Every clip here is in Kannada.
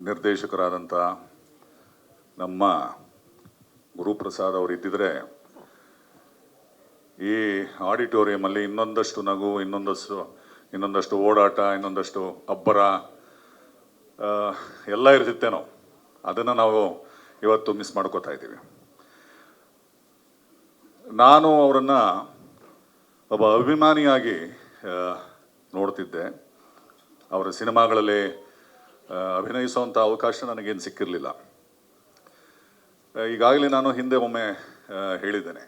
ನಿರ್ದೇಶಕರಾದಂಥ ನಮ್ಮ ಗುರುಪ್ರಸಾದ್ ಅವರು ಇದ್ದಿದ್ರೆ ಈ ಆಡಿಟೋರಿಯಮಲ್ಲಿ ಇನ್ನೊಂದಷ್ಟು ನಗು, ಇನ್ನೊಂದಷ್ಟು ಓಡಾಟ, ಇನ್ನೊಂದಷ್ಟು ಅಬ್ಬರ ಎಲ್ಲ ಇರ್ತಿತ್ತೇನೋ. ಅದನ್ನು ನಾವು ಇವತ್ತು ಮಿಸ್ ಮಾಡ್ಕೋತಾ ಇದ್ದೀವಿ. ನಾನು ಅವರನ್ನು ಒಬ್ಬ ಅಭಿಮಾನಿಯಾಗಿ ನೋಡ್ತಿದ್ದೆ. ಅವರ ಸಿನಿಮಾಗಳಲ್ಲಿ ಅಭಿನಯಿಸುವಂಥ ಅವಕಾಶ ನನಗೇನು ಸಿಕ್ಕಿರಲಿಲ್ಲ. ಈಗಾಗಲೇ ನಾನು ಹಿಂದೆ ಒಮ್ಮೆ ಹೇಳಿದ್ದೇನೆ,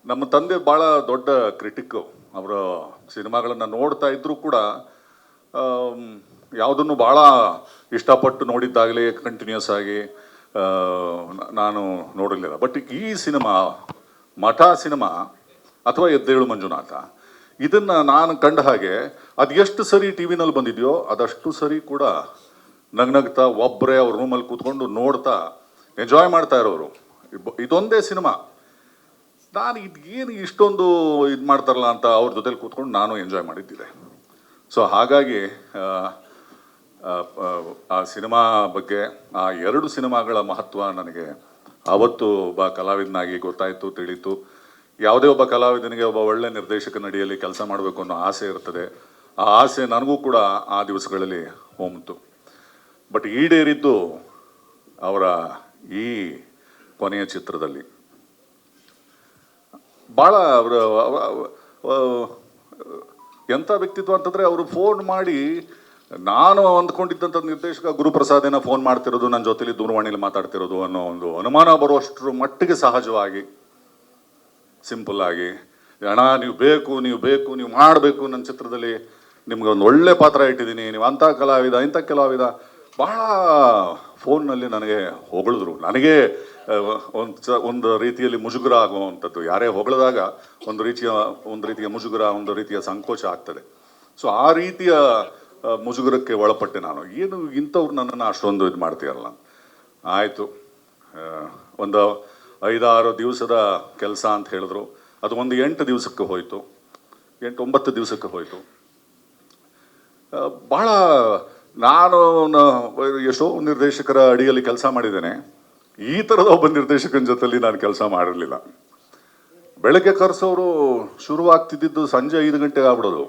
ನಮ್ಮ ತಂದೆ ಭಾಳ ದೊಡ್ಡ ಕ್ರಿಟಿಕ್ಕು. ಅವರ ಸಿನಿಮಾಗಳನ್ನು ನೋಡ್ತಾ ಇದ್ದರೂ ಕೂಡ ಯಾವುದನ್ನು ಭಾಳ ಇಷ್ಟಪಟ್ಟು ನೋಡಿದ್ದಾಗಲೇ ಕಂಟಿನ್ಯೂಸ್ ಆಗಿ ನಾನು ನೋಡಲಿಲ್ಲ. ಬಟ್ ಈ ಸಿನಿಮಾ, ಮಠ ಸಿನಿಮಾ ಅಥವಾ ಎದ್ದೇಳು ಮಂಜುನಾಥ, ಇದನ್ನು ನಾನು ಕಂಡ ಹಾಗೆ ಅದು ಎಷ್ಟು ಸರಿ ಟಿ ವಿನಲ್ಲಿ ಬಂದಿದೆಯೋ ಅದಷ್ಟು ಸರಿ ಕೂಡ ನಗ್ನಗ್ತಾ ಒಬ್ಬರೇ ಅವ್ರ ರೂಮಲ್ಲಿ ಕೂತ್ಕೊಂಡು ನೋಡ್ತಾ ಎಂಜಾಯ್ ಮಾಡ್ತಾ ಇರೋರು. ಇದೊಂದೇ ಸಿನಿಮಾ ನಾನು ಇದೇನು ಇಷ್ಟೊಂದು ಇದು ಮಾಡ್ತಾರಲ್ಲ ಅಂತ ಅವ್ರ ಜೊತೆಲಿ ಕೂತ್ಕೊಂಡು ನಾನು ಎಂಜಾಯ್ ಮಾಡಿದ್ದಿದೆ. ಸೊ ಹಾಗಾಗಿ ಆ ಸಿನಿಮಾ ಬಗ್ಗೆ, ಆ ಎರಡು ಸಿನಿಮಾಗಳ ಮಹತ್ವ ನನಗೆ ಆವತ್ತು ಒಬ್ಬ ಕಲಾವಿದನಾಗಿ ಗೊತ್ತಾಯಿತು, ತಿಳಿಯಿತು. ಯಾವುದೇ ಒಬ್ಬ ಕಲಾವಿದನಿಗೆ ಒಬ್ಬ ಒಳ್ಳೆ ನಿರ್ದೇಶಕನ ಅಡಿಯಲ್ಲಿ ಕೆಲಸ ಮಾಡಬೇಕು ಅನ್ನೋ ಆಸೆ ಇರ್ತದೆ. ಆ ಆಸೆ ನನಗೂ ಕೂಡ ಆ ದಿವಸಗಳಲ್ಲಿ ಹೋಮಿತು. ಬಟ್ ಈಡೇರಿದ್ದು ಅವರ ಈ ಕೊನೆಯ ಚಿತ್ರದಲ್ಲಿ. ಭಾಳ ಅವರ ಎಂಥ ವ್ಯಕ್ತಿತ್ವ ಅಂತಂದರೆ, ಅವರು ಫೋನ್ ಮಾಡಿ, ನಾನು ಅಂದ್ಕೊಂಡಿದ್ದಂಥ ನಿರ್ದೇಶಕ ಗುರುಪ್ರಸಾದೇನ ಫೋನ್ ಮಾಡ್ತಿರೋದು, ನನ್ನ ಜೊತೆಲಿ ದೂರವಾಣಿಯಲ್ಲಿ ಮಾತಾಡ್ತಿರೋದು ಅನ್ನೋ ಒಂದು ಅನುಮಾನ ಬರುವಷ್ಟರ ಮಟ್ಟಿಗೆ ಸಹಜವಾಗಿ, ಸಿಂಪಲ್ ಆಗಿ, ಅಣ್ಣ ನೀವು ಬೇಕು ನೀವು ಮಾಡಬೇಕು, ನನ್ನ ಚಿತ್ರದಲ್ಲಿ ನಿಮ್ಗೆ ಒಂದು ಒಳ್ಳೆ ಪಾತ್ರ ಇಟ್ಟಿದ್ದೀನಿ, ನೀವು ಅಂಥ ಕಲಾವಿದ ಇಂಥ ಕಲಾವಿದ, ಭಾಳ ಫೋನ್ನಲ್ಲಿ ನನಗೆ ಹೊಗಳಿದ್ರು. ನನಗೆ ಒಂದು ರೀತಿಯಲ್ಲಿ ಮುಜುಗರ ಆಗುವಂಥದ್ದು. ಯಾರೇ ಹೊಗಳಿದಾಗ ಒಂದು ರೀತಿಯ ಮುಜುಗರ, ಒಂದು ರೀತಿಯ ಸಂಕೋಚ ಆಗ್ತದೆ. ಸೊ ಆ ರೀತಿಯ ಮುಜುಗರಕ್ಕೆ ಒಳಪಟ್ಟೆ ನಾನು. ಏನು ಇಂಥವ್ರು ನನ್ನನ್ನು ಅಷ್ಟೊಂದು ಇದು ಮಾಡ್ತೀರಲ್ಲ. ಆಯಿತು, ಒಂದು 5-6 ದಿವಸದ ಕೆಲಸ ಅಂತ ಹೇಳಿದ್ರು. ಅದು ಒಂದು 8 ದಿವಸಕ್ಕೆ ಹೋಯಿತು, 8-9 ದಿವಸಕ್ಕೆ ಹೋಯಿತು. ಭಾಳ ನಾನು ಎಷ್ಟೋ ನಿರ್ದೇಶಕರ ಅಡಿಯಲ್ಲಿ ಕೆಲಸ ಮಾಡಿದ್ದೇನೆ. ಈ ಥರದ ಒಬ್ಬ ನಿರ್ದೇಶಕನ ಜೊತೆಲಿ ನಾನು ಕೆಲಸ ಮಾಡಿರಲಿಲ್ಲ. ಬೆಳಗ್ಗೆ ಕರೆಸೋರು ಶುರುವಾಗ್ತಿದ್ದು ಸಂಜೆ 5 ಗಂಟೆಗೆ ಆಗ್ಬಿಡೋದು.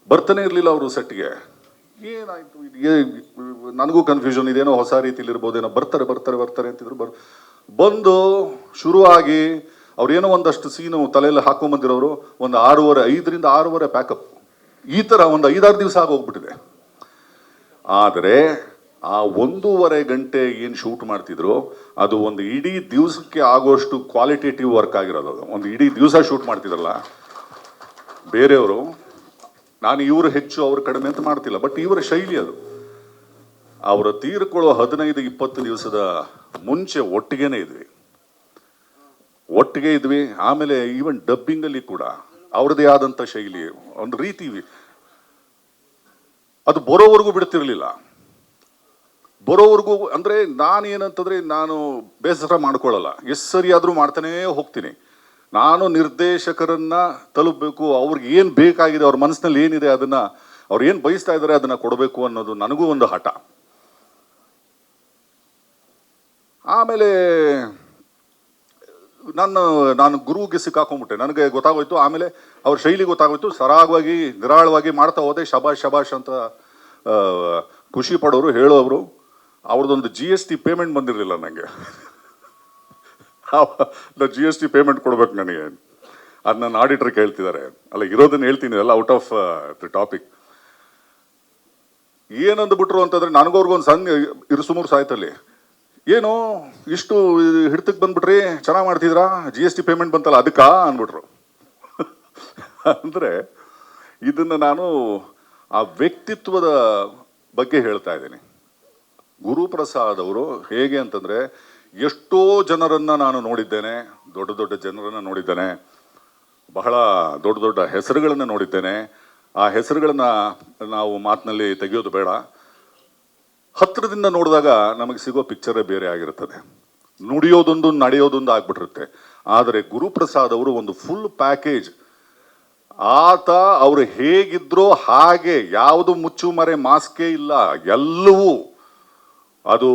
ಬರ್ತಾನೆ ಇರಲಿಲ್ಲ ಅವರು ಸೆಟ್ಗೆ. ಏನಾಯಿತು ಇದು, ನನಗೂ ಕನ್ಫ್ಯೂಷನ್, ಇದೇನೋ ಹೊಸ ರೀತಿಲಿ ಇರ್ಬೋದೇನೋ. ಬರ್ತಾರೆ ಅಂತಿದ್ರು. ಬಂದು ಶುರುವಾಗಿ ಅವ್ರೇನೋ ಒಂದಷ್ಟು ಸೀನು ತಲೆಯಲ್ಲಿ ಹಾಕೊಂಬಂದಿರೋರು ಒಂದು 5ರಿಂದ 6 ಪ್ಯಾಕಪ್. ಈ ಥರ ಒಂದು 5-6 ದಿವಸ ಆಗೋಗ್ಬಿಟ್ಟಿದೆ. ಆದರೆ ಆ 1.5 ಗಂಟೆ ಏನು ಶೂಟ್ ಮಾಡ್ತಿದ್ರು, ಅದು ಒಂದು ಇಡೀ ದಿವಸಕ್ಕೆ ಆಗೋಷ್ಟು ಕ್ವಾಲಿಟೇಟಿವ್ ವರ್ಕ್ ಆಗಿರೋದು. ಅದು ಒಂದು ಇಡೀ ದಿವಸ ಶೂಟ್ ಮಾಡ್ತಿದ್ರಲ್ಲ ಬೇರೆಯವರು. ನಾನು ಇವರು ಹೆಚ್ಚು ಅವರು ಕಡಿಮೆ ಅಂತ ಮಾಡ್ತಿಲ್ಲ, ಬಟ್ ಇವರ ಶೈಲಿ ಅದು. ಅವರ ತೀರ್ಕೊಳ್ಳೋ 15-20 ದಿವಸದ ಮುಂಚೆ ಒಟ್ಟಿಗೆ ಇದ್ವಿ. ಆಮೇಲೆ ಈವನ್ ಡಬ್ಬಿಂಗಲ್ಲಿ ಕೂಡ ಅವ್ರದ್ದೇ ಆದಂಥ ಶೈಲಿ, ಒಂದು ರೀತಿ ಅದು ಬರೋವರೆಗೂ ಬಿಡ್ತಿರ್ಲಿಲ್ಲ. ಬರೋವರೆಗೂ ಅಂದರೆ ನಾನೇನಂತಂದರೆ, ನಾನು ಬೇಸರ ಮಾಡ್ಕೊಳ್ಳಲ್ಲ. ಎಷ್ಟು ಸರಿ ಆದರೂ ಮಾಡ್ತಾನೇ ಹೋಗ್ತೀನಿ. ನಾನು ನಿರ್ದೇಶಕರನ್ನ ತಲುಪಬೇಕು, ಅವ್ರಿಗೆ ಏನು ಬೇಕಾಗಿದೆ, ಅವ್ರ ಮನಸ್ಸಿನಲ್ಲಿ ಏನಿದೆ ಅದನ್ನು, ಅವ್ರು ಏನು ಬಯಸ್ತಾ ಇದ್ದಾರೆ ಅದನ್ನು ಕೊಡಬೇಕು ಅನ್ನೋದು ನನಗೂ ಒಂದು ಹಠ. ಆಮೇಲೆ ನಾನು ಗುರುಗೆ ಸಿಕ್ಕಾಕೊಂಡ್ಬಿಟ್ಟೆ. ನನಗೆ ಗೊತ್ತಾಗೋಯ್ತು, ಆಮೇಲೆ ಅವ್ರ ಶೈಲಿ ಗೊತ್ತಾಗೋಯ್ತು. ಸರಾಗವಾಗಿ ನಿರಾಳವಾಗಿ ಮಾಡ್ತಾ ಹೋದೆ. ಶಬಾಷ್ ಅಂತ ಖುಷಿ ಪಡೋರು, ಹೇಳೋರು. ಅವ್ರದ್ದೊಂದು GST ಪೇಮೆಂಟ್ ಬಂದಿರಲಿಲ್ಲ ನನಗೆ. GST ಪೇಮೆಂಟ್ ಕೊಡ್ಬೇಕು ನನಗೆ. ಅದು ನನ್ನ ಆಡಿಟರ್ ಕೇಳ್ತಿದ್ದಾರೆ. ಅಲ್ಲ, ಇರೋದನ್ನ ಹೇಳ್ತೀನಿ, ಎಲ್ಲ ಔಟ್ ಆಫ್ ದಿ ಟಾಪಿಕ್. ಏನಂದ್ಬಿಟ್ರು ಅಂತಂದರೆ, ನನಗವ್ರಿಗೊಂದು ಸಣ್ಣ ಇರುಸುಮೂರು ಸಾಯ್ತಲ್ಲಿ, ಏನು ಇಷ್ಟು ಹಿಡ್ತಕ್ಕೆ ಬಂದ್ಬಿಟ್ರಿ, ಚೆನ್ನಾಗಿ ಮಾಡ್ತಿದ್ರಾ, GST ಪೇಮೆಂಟ್ ಬಂತಲ್ಲ ಅದಕ್ಕಾ ಅಂದ್ಬಿಟ್ರು. ಅಂದರೆ ಇದನ್ನು ನಾನು ಆ ವ್ಯಕ್ತಿತ್ವದ ಬಗ್ಗೆ ಹೇಳ್ತಾ ಇದ್ದೀನಿ. ಗುರುಪ್ರಸಾದ್ ಅವರು ಹೇಗೆ ಅಂತಂದರೆ, ಎಷ್ಟೋ ಜನರನ್ನು ನಾನು ನೋಡಿದ್ದೇನೆ, ದೊಡ್ಡ ಜನರನ್ನು ನೋಡಿದ್ದೇನೆ, ಬಹಳ ದೊಡ್ಡ ಹೆಸರುಗಳನ್ನು ನೋಡಿದ್ದೇನೆ. ಆ ಹೆಸರುಗಳನ್ನು ನಾವು ಮಾತಿನಲ್ಲಿ ತೆಗೆಯೋದು ಬೇಡ. ಹತ್ತಿರದಿಂದ ನೋಡಿದಾಗ ನಮಗೆ ಸಿಗೋ ಪಿಕ್ಚರೇ ಬೇರೆ ಆಗಿರುತ್ತದೆ. ನುಡಿಯೋದೊಂದು ನಡೆಯೋದೊಂದು ಆಗ್ಬಿಟ್ಟಿರುತ್ತೆ. ಆದರೆ ಗುರುಪ್ರಸಾದ್ ಅವರು ಒಂದು ಫುಲ್ ಪ್ಯಾಕೇಜ್. ಆತ ಅವರು ಹೇಗಿದ್ರೋ ಹಾಗೆ, ಯಾವುದು ಮುಚ್ಚುಮರೆ ಮಾಸ್ಕೇ ಇಲ್ಲ. ಎಲ್ಲವೂ ಅದು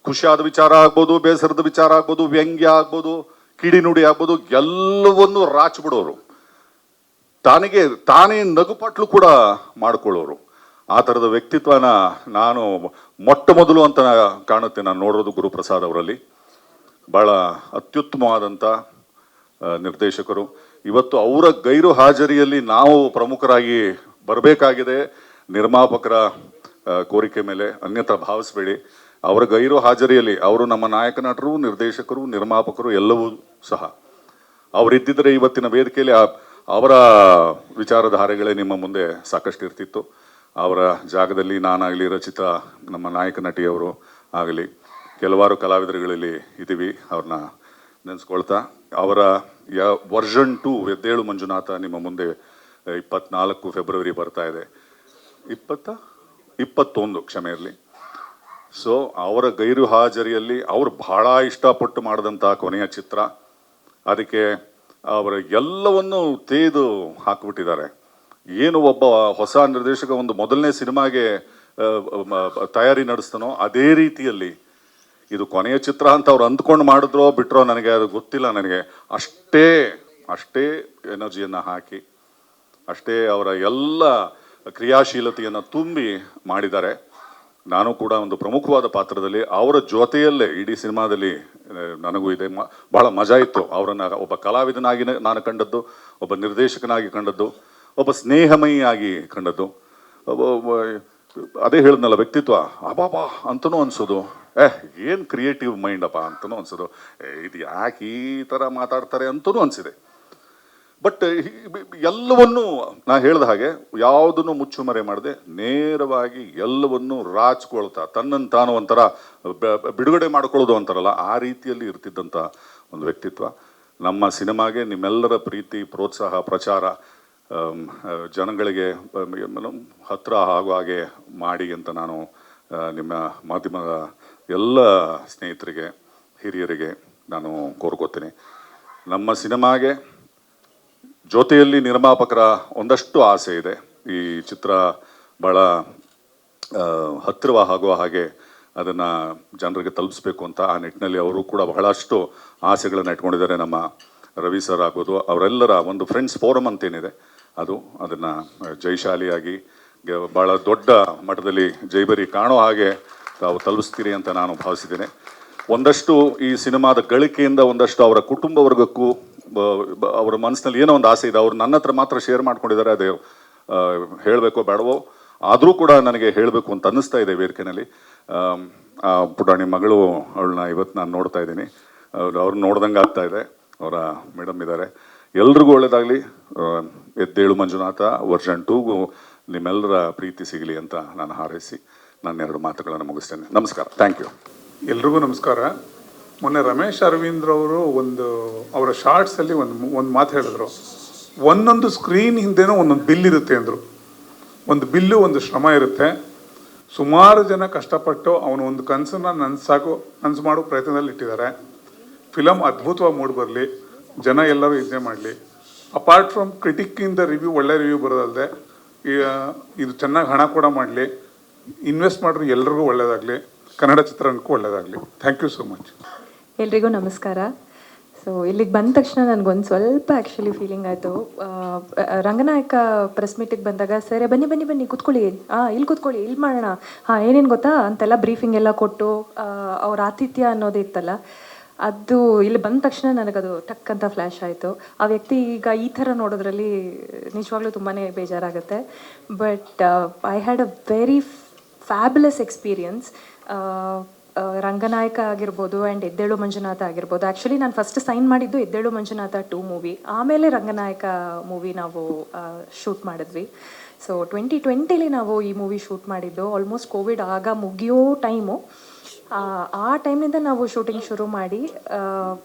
ಖುಷಿಯಾದ ವಿಚಾರ ಆಗ್ಬೋದು, ಬೇಸರದ ವಿಚಾರ ಆಗ್ಬೋದು, ವ್ಯಂಗ್ಯ ಆಗ್ಬೋದು, ಕಿಡಿನುಡಿ ಆಗ್ಬೋದು, ಎಲ್ಲವನ್ನೂ ರಾಚ್ಬಿಡೋರು. ತಾನೇ ನಗುಪಟ್ಲು ಕೂಡ ಮಾಡ್ಕೊಳ್ಳೋರು. ಆ ಥರದ ವ್ಯಕ್ತಿತ್ವನ ನಾನು ಮೊಟ್ಟ ಮೊದಲು ಅಂತ ಕಾಣುತ್ತೆ ನಾನು ನೋಡೋದು ಗುರುಪ್ರಸಾದ್ ಅವರಲ್ಲಿ. ಭಾಳ ಅತ್ಯುತ್ತಮವಾದಂಥ ನಿರ್ದೇಶಕರು. ಇವತ್ತು ಅವರ ಗೈರು ಹಾಜರಿಯಲ್ಲಿ ನಾವು ಪ್ರಮುಖರಾಗಿ ಬರಬೇಕಾಗಿದೆ. ನಿರ್ಮಾಪಕರ ಕೋರಿಕೆ ಮೇಲೆ ಅನ್ಯಥಾ ಭಾವಿಸಬೇಡಿ. ಅವರ ಗೈರು ಹಾಜರಿಯಲ್ಲಿ ಅವರು ನಮ್ಮ ನಾಯಕ ನಟರು, ನಿರ್ದೇಶಕರು, ನಿರ್ಮಾಪಕರು ಎಲ್ಲವೂ ಸಹ ಅವರಿದ್ದಿದ್ರೆ ಇವತ್ತಿನ ವೇದಿಕೆಯಲ್ಲಿ ಅವರ ವಿಚಾರಧಾರೆಗಳೇ ನಿಮ್ಮ ಮುಂದೆ ಸಾಕಷ್ಟು ಇರ್ತಿತ್ತು. ಅವರ ಜಾಗದಲ್ಲಿ ನಾನಾಗಲಿ, ರಚಿತಾ, ನಮ್ಮ ನಾಯಕ ನಟಿಯವರು ಆಗಲಿ, ಕೆಲವಾರು ಕಲಾವಿದರುಗಳಲ್ಲಿ ಇದ್ದೀವಿ. ಅವ್ರನ್ನ ನೆನೆಸ್ಕೊಳ್ತಾ ಅವರ ವರ್ಷನ್ 2 ಎದ್ದೇಳು ಮಂಜುನಾಥ ನಿಮ್ಮ ಮುಂದೆ 24 ಫೆಬ್ರವರಿ ಬರ್ತಾ ಇದೆ. 21 ಕ್ಷಮೆ ಇರಲಿ. ಸೊ ಅವರ ಗೈರು ಹಾಜರಿಯಲ್ಲಿ ಅವರು ಬಹಳ ಇಷ್ಟಪಟ್ಟು ಮಾಡಿದಂಥ ಕೊನೆಯ ಚಿತ್ರ. ಅದಕ್ಕೆ ಅವರ ಎಲ್ಲವನ್ನು ತೇದು ಹಾಕಿಬಿಟ್ಟಿದ್ದಾರೆ. ಏನು ಒಬ್ಬ ಹೊಸ ನಿರ್ದೇಶಕ ಒಂದು ಮೊದಲನೇ ಸಿನಿಮಾಗೆ ತಯಾರಿ ನಡೆಸ್ತಾನೋ ಅದೇ ರೀತಿಯಲ್ಲಿ ಇದು ಕೊನೆಯ ಚಿತ್ರ ಅಂತ ಅವ್ರು ಅಂದ್ಕೊಂಡು ಮಾಡಿದ್ರೋ ಬಿಟ್ರೋ ನನಗೆ ಅದು ಗೊತ್ತಿಲ್ಲ. ನನಗೆ ಅಷ್ಟೇ ಎನರ್ಜಿಯನ್ನು ಹಾಕಿ, ಅಷ್ಟೇ ಅವರ ಎಲ್ಲ ಕ್ರಿಯಾಶೀಲತೆಯನ್ನು ತುಂಬಿ ಮಾಡಿದ್ದಾರೆ. ನಾನು ಕೂಡ ಒಂದು ಪ್ರಮುಖವಾದ ಪಾತ್ರದಲ್ಲಿ ಅವರ ಜೊತೆಯಲ್ಲೇ ಇಡೀ ಸಿನಿಮಾದಲ್ಲಿ ನನಗೂ ಇದೆ. ಬಹಳ ಮಜಾ ಇತ್ತು. ಅವರನ್ನು ಒಬ್ಬ ಕಲಾವಿದನಾಗಿ ನಾನು ಕಂಡದ್ದು, ಒಬ್ಬ ನಿರ್ದೇಶಕನಾಗಿ ಕಂಡದ್ದು, ಒಬ್ಬ ಸ್ನೇಹಮಯಿಯಾಗಿ ಕಂಡದ್ದು. ಅದೇ ಹೇಳಿದ್ನಲ್ಲ, ವ್ಯಕ್ತಿತ್ವ ಅಬಾಬಾ ಅಂತನೂ ಅನ್ಸೋದು. ಏನು ಕ್ರಿಯೇಟಿವ್ ಮೈಂಡ್ ಅಪ್ಪ ಅಂತನೂ ಅನ್ಸೋದು. ಇದು ಯಾಕೆ ಈ ಥರ ಮಾತಾಡ್ತಾರೆ ಅಂತನೂ ಅನಿಸಿದೆ. ಬಟ್ ಎಲ್ಲವನ್ನೂ ನಾ ಹೇಳಿದ ಹಾಗೆ ಯಾವುದನ್ನು ಮುಚ್ಚುಮರೆ ಮಾಡದೆ ನೇರವಾಗಿ ಎಲ್ಲವನ್ನೂ ರಾಚ್ಕೊಳ್ತಾ ತನ್ನನ್ನು ತಾನು ಒಂಥರ ಬಿಡುಗಡೆ ಮಾಡ್ಕೊಳ್ಳೋದು ಅಂತಾರಲ್ಲ, ಆ ರೀತಿಯಲ್ಲಿ ಇರ್ತಿದ್ದಂಥ ಒಂದು ವ್ಯಕ್ತಿತ್ವ. ನಮ್ಮ ಸಿನಿಮಾಗೆ ನಿಮ್ಮೆಲ್ಲರ ಪ್ರೀತಿ, ಪ್ರೋತ್ಸಾಹ, ಪ್ರಚಾರ ಜನಗಳಿಗೆ ಹತ್ರ ಆಗೋ ಹಾಗೆ ಮಾಡಿ ಅಂತ ನಾನು ನಿಮ್ಮ ಮಾಧ್ಯಮದ ಎಲ್ಲ ಸ್ನೇಹಿತರಿಗೆ, ಹಿರಿಯರಿಗೆ ನಾನು ಕೋರ್ಕೋತೀನಿ. ನಮ್ಮ ಸಿನಿಮಾಗೆ ಜೊತೆಯಲ್ಲಿ ನಿರ್ಮಾಪಕರ ಒಂದಷ್ಟು ಆಸೆ ಇದೆ. ಈ ಚಿತ್ರ ಭಾಳ ಹತ್ತಿರವಾಗುವ ಹಾಗೆ ಅದನ್ನು ಜನರಿಗೆ ತಲುಪಿಸ್ಬೇಕು ಅಂತ. ಆ ನಿಟ್ಟಿನಲ್ಲಿ ಅವರು ಕೂಡ ಬಹಳಷ್ಟು ಆಸೆಗಳನ್ನು ಇಟ್ಕೊಂಡಿದ್ದಾರೆ. ನಮ್ಮ ರವಿ ಸರ್ ಆಗ್ಬೋದು, ಅವರೆಲ್ಲರ ಒಂದು ಫ್ರೆಂಡ್ಸ್ ಫೋರಮ್ ಅಂತೇನಿದೆ ಅದನ್ನು ಜೈಶಾಲಿಯಾಗಿ ಭಾಳ ದೊಡ್ಡ ಮಟ್ಟದಲ್ಲಿ ಜೈಬರಿ ಕಾಣೋ ಹಾಗೆ ತಾವು ತಲುಪಿಸ್ತೀರಿ ಅಂತ ನಾನು ಭಾವಿಸಿದ್ದೇನೆ. ಒಂದಷ್ಟು ಈ ಸಿನಿಮಾದ ಗಳಿಕೆಯಿಂದ ಒಂದಷ್ಟು ಅವರ ಕುಟುಂಬ ವರ್ಗಕ್ಕೂ ಅವರ ಮನಸ್ಸಿನಲ್ಲಿ ಏನೋ ಒಂದು ಆಸೆ ಇದೆ. ಅವರು ನನ್ನ ಹತ್ರ ಮಾತ್ರ ಶೇರ್ ಮಾಡ್ಕೊಂಡಿದ್ದಾರೆ. ಅದೇ ಹೇಳಬೇಕೋ ಬೇಡವೋ ಆದರೂ ಕೂಡ ನನಗೆ ಹೇಳಬೇಕು ಅಂತ ಅನ್ನಿಸ್ತಾ ಇದೆ ವೇದಿಕೆಯಲ್ಲಿ. ಪುಟಾಣಿ ಮಗಳು, ಅವಳನ್ನ ಇವತ್ತು ನಾನು ನೋಡ್ತಾ ಇದ್ದೀನಿ. ಅವ್ರು ನೋಡ್ದಂಗೆ ಆಗ್ತಾ ಇದೆ. ಅವರ ಮೇಡಮ್ ಇದ್ದಾರೆ. ಎಲ್ರಿಗೂ ಒಳ್ಳೇದಾಗಲಿ. ಎದ್ದೇಳು ಮಂಜುನಾಥ ವರ್ಷನ್ 2ಗೂ ನಿಮ್ಮೆಲ್ಲರ ಪ್ರೀತಿ ಸಿಗಲಿ ಅಂತ ನಾನು ಹಾರೈಸಿ ನನ್ನ 2 ಮಾತುಗಳನ್ನು ಮುಗಿಸ್ತೇನೆ. ನಮಸ್ಕಾರ. Thank you. ಎಲ್ರಿಗೂ ನಮಸ್ಕಾರ. ಮೊನ್ನೆ ರಮೇಶ್ ಅರವಿಂದ್ರ ಅವರು ಅವರ ಶಾರ್ಟ್ಸಲ್ಲಿ ಒಂದು ಮಾತು ಹೇಳಿದ್ರು. ಒಂದೊಂದು ಸ್ಕ್ರೀನ್ ಹಿಂದೆನೂ ಒಂದೊಂದು ಬಿಲ್ ಇರುತ್ತೆ ಅಂದರು. ಒಂದು ಬಿಲ್ಲು, ಒಂದು ಶ್ರಮ ಇರುತ್ತೆ. ಸುಮಾರು ಜನ ಕಷ್ಟಪಟ್ಟು ಅವನು ಒಂದು ಕನಸನ್ನು ನನಸು ಮಾಡೋ ಪ್ರಯತ್ನದಲ್ಲಿ ಇಟ್ಟಿದ್ದಾರೆ. ಫಿಲಮ್ ಅದ್ಭುತವಾಗಿ ಮೂಡಿ ಬರಲಿ, ಜನ ಎಲ್ಲರೂ ಇದನ್ನೇ ಮಾಡಲಿ. ಅಪಾರ್ಟ್ ಫ್ರಮ್ ಕ್ರಿಟಿಕ್ಕಿಂದ ರಿವ್ಯೂ, ಒಳ್ಳೆ ರಿವ್ಯೂ ಬರೋದಲ್ಲದೆ ಇದು ಚೆನ್ನಾಗಿ ಹಣ ಕೂಡ ಮಾಡಲಿ. ಇನ್ವೆಸ್ಟ್ ಮಾಡಿದ್ರು ಎಲ್ರಿಗೂ ಒಳ್ಳೆಯದಾಗಲಿ, ಕನ್ನಡ ಚಿತ್ರರಂಗಕ್ಕೂ ಒಳ್ಳೆಯದಾಗಲಿ. Thank you so much. ಎಲ್ರಿಗೂ ನಮಸ್ಕಾರ. ಸೊ ಇಲ್ಲಿಗೆ ಬಂದ ತಕ್ಷಣ ನನಗೊಂದು ಸ್ವಲ್ಪ ಆ್ಯಕ್ಚುಲಿ ಫೀಲಿಂಗ್ ಆಯಿತು. ರಂಗನಾಯಕ ಪ್ರೆಸ್ ಮೀಟಿಗೆ ಬಂದಾಗ ಸರಿ ಬನ್ನಿ ಕೂತ್ಕೊಳ್ಳಿ, ಇಲ್ಲಿ ಕೂತ್ಕೊಳ್ಳಿ, ಇಲ್ಲಿ ಮಾಡೋಣ, ಏನೇನು ಗೊತ್ತಾ ಅಂತೆಲ್ಲ ಬ್ರೀಫಿಂಗ್ ಎಲ್ಲ ಕೊಟ್ಟು ಅವ್ರ ಆತಿಥ್ಯ ಅನ್ನೋದು ಇತ್ತಲ್ಲ, ಅದು ಇಲ್ಲಿ ಬಂದ ತಕ್ಷಣ ನನಗದು ಟಕ್ ಅಂತ ಫ್ಲ್ಯಾಶ್ ಆಯಿತು. ಆ ವ್ಯಕ್ತಿ ಈಗ ಈ ಥರ ನೋಡೋದ್ರಲ್ಲಿ ನಿಜವಾಗ್ಲೂ ತುಂಬಾ ಬೇಜಾರಾಗುತ್ತೆ. But I had a very fabulous experience. Ranganayaka ಆಗಿರ್ಬೋದು ಆ್ಯಂಡ್ ಎದ್ದೇಳು ಮಂಜುನಾಥ ಆಗಿರ್ಬೋದು. ಆ್ಯಕ್ಚುಲಿ ನಾನು ಫಸ್ಟ್ ಸೈನ್ ಮಾಡಿದ್ದು ಎದ್ದೇಳು ಮಂಜುನಾಥ 2 ಮೂವಿ, ಆಮೇಲೆ ರಂಗನಾಯಕ ಮೂವಿ ನಾವು ಶೂಟ್ ಮಾಡಿದ್ವಿ. ಸೊ 2020 ನಾವು ಈ ಮೂವಿ ಶೂಟ್ ಮಾಡಿದ್ದು. ಆಲ್ಮೋಸ್ಟ್ ಕೋವಿಡ್ ಆಗ ಮುಗಿಯೋ ಟೈಮು. ಆ ಟೈಮ್ನಿಂದ ನಾವು ಶೂಟಿಂಗ್ ಶುರು ಮಾಡಿ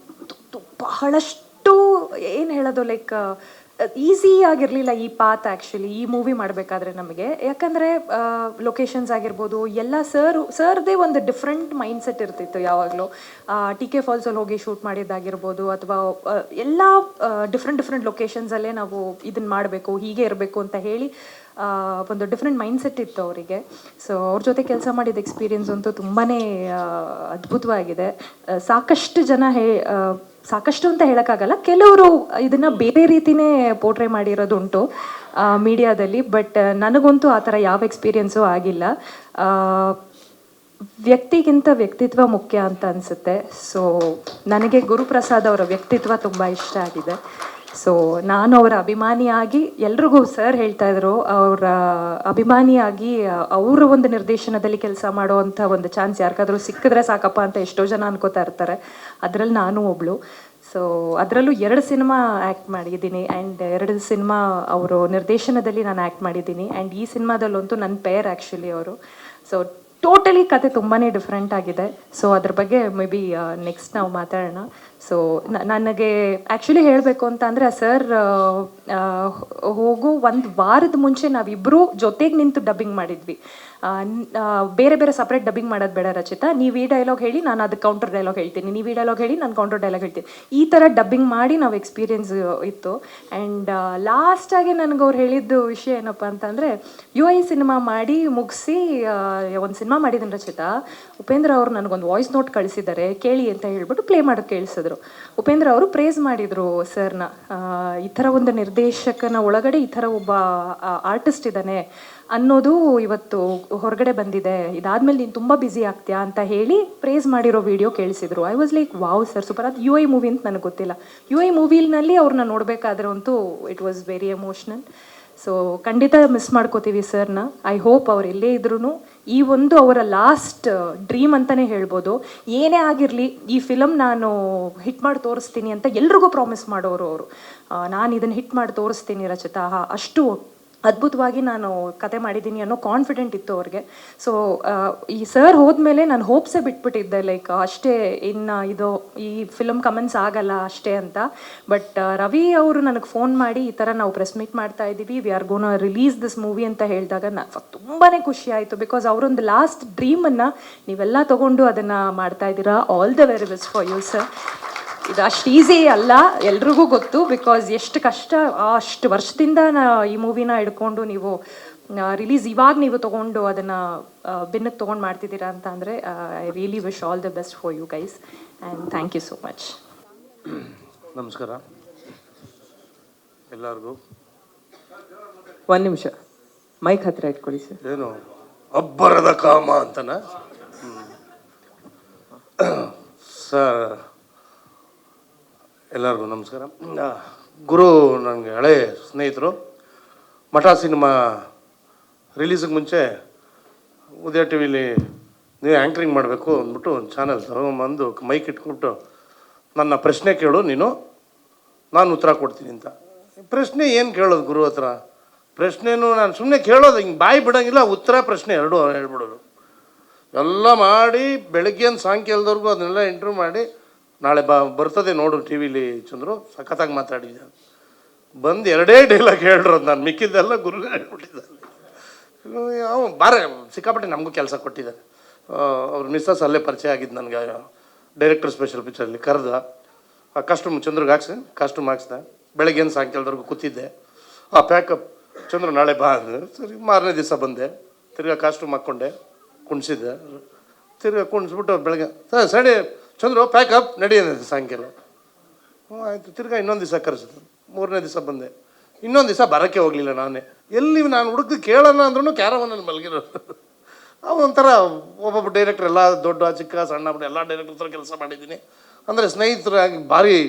ಬಹಳಷ್ಟು ಏನು ಹೇಳೋದು, ಲೈಕ್ ಈಸಿ ಆಗಿರಲಿಲ್ಲ ಈ ಪಾತ್ ಆ್ಯಕ್ಚುಲಿ ಈ ಮೂವಿ ಮಾಡಬೇಕಾದ್ರೆ ನಮಗೆ. ಯಾಕಂದರೆ ಲೊಕೇಶನ್ಸ್ ಆಗಿರ್ಬೋದು ಎಲ್ಲ ಸರ್ದೇ ಒಂದು ಡಿಫ್ರೆಂಟ್ ಮೈಂಡ್ ಸೆಟ್ ಇರ್ತಿತ್ತು ಯಾವಾಗಲೂ. TK ಫಾಲ್ಸಲ್ಲಿ ಹೋಗಿ ಶೂಟ್ ಮಾಡಿದ್ದಾಗಿರ್ಬೋದು, ಅಥವಾ ಎಲ್ಲ ಡಿಫ್ರೆಂಟ್ ಲೊಕೇಶನ್ಸಲ್ಲೇ ನಾವು ಇದನ್ನು ಮಾಡಬೇಕು, ಹೀಗೆ ಇರಬೇಕು ಅಂತ ಹೇಳಿ ಒಂದು ಡಿಫ್ರೆಂಟ್ ಮೈಂಡ್ ಸೆಟ್ ಇತ್ತು ಅವರಿಗೆ. ಸೊ ಅವ್ರ ಜೊತೆ ಕೆಲಸ ಮಾಡಿದ ಎಕ್ಸ್ಪೀರಿಯನ್ಸ್ ಅಂತೂ ತುಂಬಾ ಅದ್ಭುತವಾಗಿದೆ. ಸಾಕಷ್ಟು ಜನ ಸಾಕಷ್ಟು ಅಂತ ಹೇಳೋಕ್ಕಾಗಲ್ಲ, ಕೆಲವರು ಇದನ್ನು ಬೇರೆ ರೀತಿಯೇ ಪೋರ್ಟ್ರೇ ಮಾಡಿರೋದುಂಟು ಮೀಡಿಯಾದಲ್ಲಿ. ಬಟ್ ನನಗಂತೂ ಆ ಥರ ಯಾವ ಎಕ್ಸ್ಪೀರಿಯನ್ಸು ಆಗಿಲ್ಲ. ವ್ಯಕ್ತಿಗಿಂತ ವ್ಯಕ್ತಿತ್ವ ಮುಖ್ಯ ಅಂತ ಅನಿಸುತ್ತೆ. ಸೊ ನನಗೆ ಗುರುಪ್ರಸಾದ್ ಅವರ ವ್ಯಕ್ತಿತ್ವ ತುಂಬ ಇಷ್ಟ ಆಗಿದೆ. ಸೊ ನಾನು ಅವರ ಅಭಿಮಾನಿಯಾಗಿ, ಎಲ್ರಿಗೂ ಸರ್ ಹೇಳ್ತಾ ಇದ್ರು, ಅವರ ಅಭಿಮಾನಿಯಾಗಿ ಅವರ ಒಂದು ನಿರ್ದೇಶನದಲ್ಲಿ ಕೆಲಸ ಮಾಡುವಂಥ ಒಂದು ಚಾನ್ಸ್ ಯಾರಿಗಾದ್ರೂ ಸಿಕ್ಕಿದ್ರೆ ಸಾಕಪ್ಪ ಅಂತ ಎಷ್ಟೋ ಜನ ಅನ್ಕೋತಾ ಇರ್ತಾರೆ. ಅದರಲ್ಲಿ ನಾನು ಒಬ್ಳು. ಸೊ ಅದರಲ್ಲೂ 2 ಸಿನಿಮಾ ಆ್ಯಕ್ಟ್ ಮಾಡಿದ್ದೀನಿ, ಆ್ಯಂಡ್ 2 ಸಿನಿಮಾ ಅವರು ನಿರ್ದೇಶನದಲ್ಲಿ ನಾನು ಆ್ಯಕ್ಟ್ ಮಾಡಿದ್ದೀನಿ. ಆ್ಯಂಡ್ ಈ ಸಿನಿಮಾದಲ್ಲಂತೂ ನನ್ನ ಪೇರ್ ಆ್ಯಕ್ಚುಲಿ ಅವರು. ಸೊ ಟೋಟಲಿ ಕತೆ ತುಂಬಾ ಡಿಫ್ರೆಂಟ್ ಆಗಿದೆ. ಸೊ ಅದ್ರ ಬಗ್ಗೆ ಮೇ ಬಿ ನೆಕ್ಸ್ಟ್ ನಾವು ಮಾತಾಡೋಣ. ಸೊ ನನಗೆ ಆ್ಯಕ್ಚುಲಿ ಹೇಳಬೇಕು ಅಂತ ಅಂದರೆ, ಸರ್ ಹೋಗೋ 1 ವಾರದ ಮುಂಚೆ ನಾವಿಬ್ಬರೂ ಜೊತೆಗೆ ನಿಂತು ಡಬ್ಬಿಂಗ್ ಮಾಡಿದ್ವಿ. ಬೇರೆ ಬೇರೆ ಸಪ್ರೇಟ್ ಡಬ್ಬಿಂಗ್ ಮಾಡೋದು ಬೇಡ ರಚಿತಾ, ನೀವು ಈ ಡೈಲಾಗ್ ಹೇಳಿ, ನಾನು ಅದಕ್ಕೆ ಕೌಂಟರ್ ಡೈಲಾಗ್ ಹೇಳ್ತೀನಿ, ನೀವು ಈ ಡೈಲಾಗ್ ಹೇಳಿ, ನಾನು ಕೌಂಟರ್ ಡೈಲಾಗ್ ಹೇಳ್ತೀನಿ. ಈ ಥರ ಡಬ್ಬಿಂಗ್ ಮಾಡಿ ನಾವು ಎಕ್ಸ್ಪೀರಿಯನ್ಸ್ ಇತ್ತು. ಆ್ಯಂಡ್ ಲಾಸ್ಟಾಗಿ ನನಗೆ ಅವ್ರು ಹೇಳಿದ್ದು ವಿಷಯ ಏನಪ್ಪ ಅಂತಂದರೆ, UI ಸಿನಿಮಾ ಮಾಡಿ ಮುಗಿಸಿ ಒಂದು ಸಿನಿಮಾ ಮಾಡಿದ್ದೀನಿ ರಚಿತಾ, ಉಪೇಂದ್ರ ಅವರು ನನಗೊಂದು ವಾಯ್ಸ್ ನೋಟ್ ಕಳಿಸಿದ್ದಾರೆ, ಕೇಳಿ ಅಂತ ಹೇಳ್ಬಿಟ್ಟು ಪ್ಲೇ ಮಾಡೋದು ಕೇಳಿಸಿದ್ರು. ಉಪೇಂದ್ರ ಅವರು ಪ್ರೇಸ್ ಮಾಡಿದರು ಸರ್ನ. ಈ ಥರ ಒಂದು ನಿರ್ದೇಶಕನ ಒಳಗಡೆ ಈ ಥರ ಒಬ್ಬ ಆರ್ಟಿಸ್ಟ್ ಇದ್ದಾನೆ ಅನ್ನೋದು ಇವತ್ತು ಹೊರಗಡೆ ಬಂದಿದೆ, ಇದಾದ್ಮೇಲೆ ನೀನು ತುಂಬ ಬ್ಯುಸಿ ಆಗ್ತೀಯಾ ಅಂತ ಹೇಳಿ ಪ್ರೇಸ್ ಮಾಡಿರೋ ವಿಡಿಯೋ ಕೇಳಿಸಿದ್ರು. I was like wow sir super. ಅದು UI ಮೂವಿ ಅಂತ ನನಗೆ ಗೊತ್ತಿಲ್ಲ. UI ಮೂವಿನಲ್ಲಿ ಅವ್ರನ್ನ ನೋಡಬೇಕಾದ್ರೆ ಅಂತೂ it was very emotional. So ಖಂಡಿತ ಮಿಸ್ ಮಾಡ್ಕೋತೀವಿ ಸರ್ನ. ಐ ಹೋಪ್ ಅವ್ರು ಎಲ್ಲೇ ಇದ್ರೂ ಈ ಒಂದು ಅವರ ಲಾಸ್ಟ್ ಡ್ರೀಮ್ ಅಂತಲೇ ಹೇಳ್ಬೋದು. ಏನೇ ಆಗಿರಲಿ ಈ ಫಿಲಮ್ ನಾನು ಹಿಟ್ ಮಾಡಿ ತೋರಿಸ್ತೀನಿ ಅಂತ ಎಲ್ರಿಗೂ ಪ್ರಾಮಿಸ್ ಮಾಡೋರು ಅವರು. ನಾನು ಇದನ್ನು ಹಿಟ್ ಮಾಡಿ ತೋರಿಸ್ತೀನಿ ರಚಿತಾ, ಅಷ್ಟು ಅದ್ಭುತವಾಗಿ ನಾನು ಕತೆ ಮಾಡಿದ್ದೀನಿ ಅನ್ನೋ ಕಾನ್ಫಿಡೆಂಟ್ ಇತ್ತು ಅವ್ರಿಗೆ. ಸೊ ಈ ಸರ್ ಹೋದ್ಮೇಲೆ ನಾನು ಹೋಪ್ಸೇ ಬಿಟ್ಬಿಟ್ಟಿದ್ದೆ, ಲೈಕ್ ಅಷ್ಟೇ ಇನ್ನು ಇದು ಈ ಫಿಲಮ್ ಕಮೆಂಟ್ಸ್ ಆಗಲ್ಲ ಅಷ್ಟೇ ಅಂತ. ಬಟ್ ರವಿ ಅವರು ನನಗೆ ಫೋನ್ ಮಾಡಿ ಈ ಥರ ನಾವು ಪ್ರೆಸ್ ಮೀಟ್ ಮಾಡ್ತಾ ಇದ್ದೀವಿ, we are gonna release this movie ಅಂತ ಹೇಳಿದಾಗ ತುಂಬಾ ಖುಷಿ ಆಯಿತು. ಬಿಕಾಸ್ ಅವರೊಂದು ಲಾಸ್ಟ್ ಡ್ರೀಮನ್ನು ನೀವೆಲ್ಲ ತೊಗೊಂಡು ಅದನ್ನು ಮಾಡ್ತಾ ಇದ್ದೀರಾ. All the very best for you sir. ಇದು ಅಷ್ಟು ಈಸಿ ಅಲ್ಲ, ಎಲ್ರಿಗೂ ಗೊತ್ತು. ಬಿಕಾಸ್ ಎಷ್ಟು ಕಷ್ಟ, ಅಷ್ಟು ವರ್ಷದಿಂದ ಈ ಮೂವಿನ ಹಿಡ್ಕೊಂಡು ನೀವು ರಿಲೀಸ್ ಇವಾಗ ನೀವು ತೊಗೊಂಡು ಅದನ್ನು ಬೆನ್ನಕ್ಕೆ ತೊಗೊಂಡು ಮಾಡ್ತಿದ್ದೀರಾ ಅಂತ ಅಂದರೆ I really wish all the best for you guys and thank you so much. ನಮಸ್ಕಾರ ಎಲ್ಲರಿಗೂ. 1 ನಿಮಿಷ ಮೈಕ್ ಹತ್ರ ಇಟ್ಕೊಳ್ಳಿ ಸರ್. ಏನು ಅಬ್ಬರದ ಕಾಮ ಅಂತನಾ ಸರ್? ಎಲ್ಲರಿಗೂ ನಮಸ್ಕಾರ. ಗುರು ನನಗೆ ಹಳೆ ಸ್ನೇಹಿತರು. ಮಠ ಸಿನಿಮಾ ರಿಲೀಸಿಗೆ ಮುಂಚೆ ಉದಯ ಟಿ ವಿಲಿ ನೀವು ಆ್ಯಂಕರಿಂಗ್ ಮಾಡಬೇಕು ಅಂದ್ಬಿಟ್ಟು ಒಂದು ಚಾನಲ್ ತಗೊಂಬಂದು ಮೈಕ್ ಇಟ್ಬಿಟ್ಟು ನನ್ನ ಪ್ರಶ್ನೆ ಕೇಳು ನೀನು, ನಾನು ಉತ್ತರ ಕೊಡ್ತೀನಿ ಅಂತ. ಪ್ರಶ್ನೆ ಏನು ಕೇಳೋದು ಗುರು ಹತ್ರ? ಪ್ರಶ್ನೆನೂ ನಾನು ಸುಮ್ಮನೆ ಕೇಳೋದು, ಹಿಂಗೆ ಬಾಯಿ ಬಿಡೋಂಗಿಲ್ಲ, ಉತ್ತರ ಪ್ರಶ್ನೆ ಎರಡೂ ಹೇಳ್ಬಿಡೋದು. ಎಲ್ಲ ಮಾಡಿ ಬೆಳಗ್ಗೆಯಿಂದ ಸಾಯಂಕಾಲದವರೆಗೂ ಅದನ್ನೆಲ್ಲ ಇಂಟರ್ವ್ಯೂ ಮಾಡಿ, ನಾಳೆ ಬರ್ತದೆ ನೋಡು ಟಿ ವಿಲಿ ಚಂದ್ರು, ಸಖತ್ತಾಗಿ ಮಾತಾಡಿದ್ದೆ. ಬಂದು 2 ಡೈಲಾಗ್ ಹೇಳಿರೋದು, ನಾನು ಮಿಕ್ಕಿದ್ದೆಲ್ಲ ಗುರುಗಳು ಹೇಳ್ಬಿಟ್ಟಿದ್ದಾರೆ. ಅವ ಬಾರೆ ಸಿಕ್ಕಾಪಟ್ಟೆ ನಮಗೂ ಕೆಲಸ ಕೊಟ್ಟಿದ್ದಾರೆ. ಅವ್ರ ಮಿಸ್ಸಸ್ ಅಲ್ಲೇ ಪರಿಚಯ ಆಗಿದ್ದು ನನಗೆ, ಡೈರೆಕ್ಟರ್ ಸ್ಪೆಷಲ್ ಪಿಕ್ಚರಲ್ಲಿ ಕರೆದ. ಆ ಕಾಸ್ಟ್ಯೂಮ್ ಚಂದ್ರಿಗೆ ಕಾಸ್ಟ್ಯೂಮ್ ಹಾಕ್ಸ್ದೆ. ಬೆಳಗ್ಗೆಯಿಂದ ಸಾಯಂಕಾಲದವರೆಗೂ ಕೂತಿದ್ದೆ. ಪ್ಯಾಕಪ್ ಚಂದ್ರು ನಾಳೆ ಬಾ ಅಂದ್ರೆ ಸರಿ. ಮಾರನೇ ದಿವಸ ಬಂದೆ, ತಿರ್ಗಾ ಕಾಸ್ಟ್ಯೂಮ್ ಹಾಕ್ಕೊಂಡೆ, ಕುಣಿಸಿದ್ದೆ. ತಿರ್ಗಾ ಕುಣಿಸ್ಬಿಟ್ಟು ಬೆಳಗ್ಗೆ ಸರಿ ಚಂದ್ರು ಪ್ಯಾಕಪ್ ನಡಿ ಅಂದಿದ್ದೆ ಸಾಯಂಕಾಲ. ಆಯಿತು. ತಿರ್ಗಾ ಇನ್ನೊಂದು ದಿವಸ ಕರೆಸಿದ್ರು. 3ನೇ ದಿವಸ ಬಂದೆ. ಇನ್ನೊಂದು ದಿವಸ ಬರೋಕ್ಕೆ ಹೋಗಲಿಲ್ಲ ನಾನೇ. ಎಲ್ಲಿ ನಾನು ಹುಡುಗ ಕೇಳೋಣ ಅಂದ್ರೂ ಕ್ಯಾರವನಲ್ಲಿ ಮಲಗಿರೋದು. ಅವು ಒಂಥರ ಒಬ್ಬೊಬ್ಬ ಡೈರೆಕ್ಟರ್ ಎಲ್ಲ ದೊಡ್ಡ ಚಿಕ್ಕ ಸಣ್ಣ ಎಲ್ಲ ಡೈರೆಕ್ಟರ್ ಹತ್ರ ಕೆಲಸ ಮಾಡಿದ್ದೀನಿ. ಅಂದರೆ ಸ್ನೇಹಿತರಾಗಿ ಭಾರಿ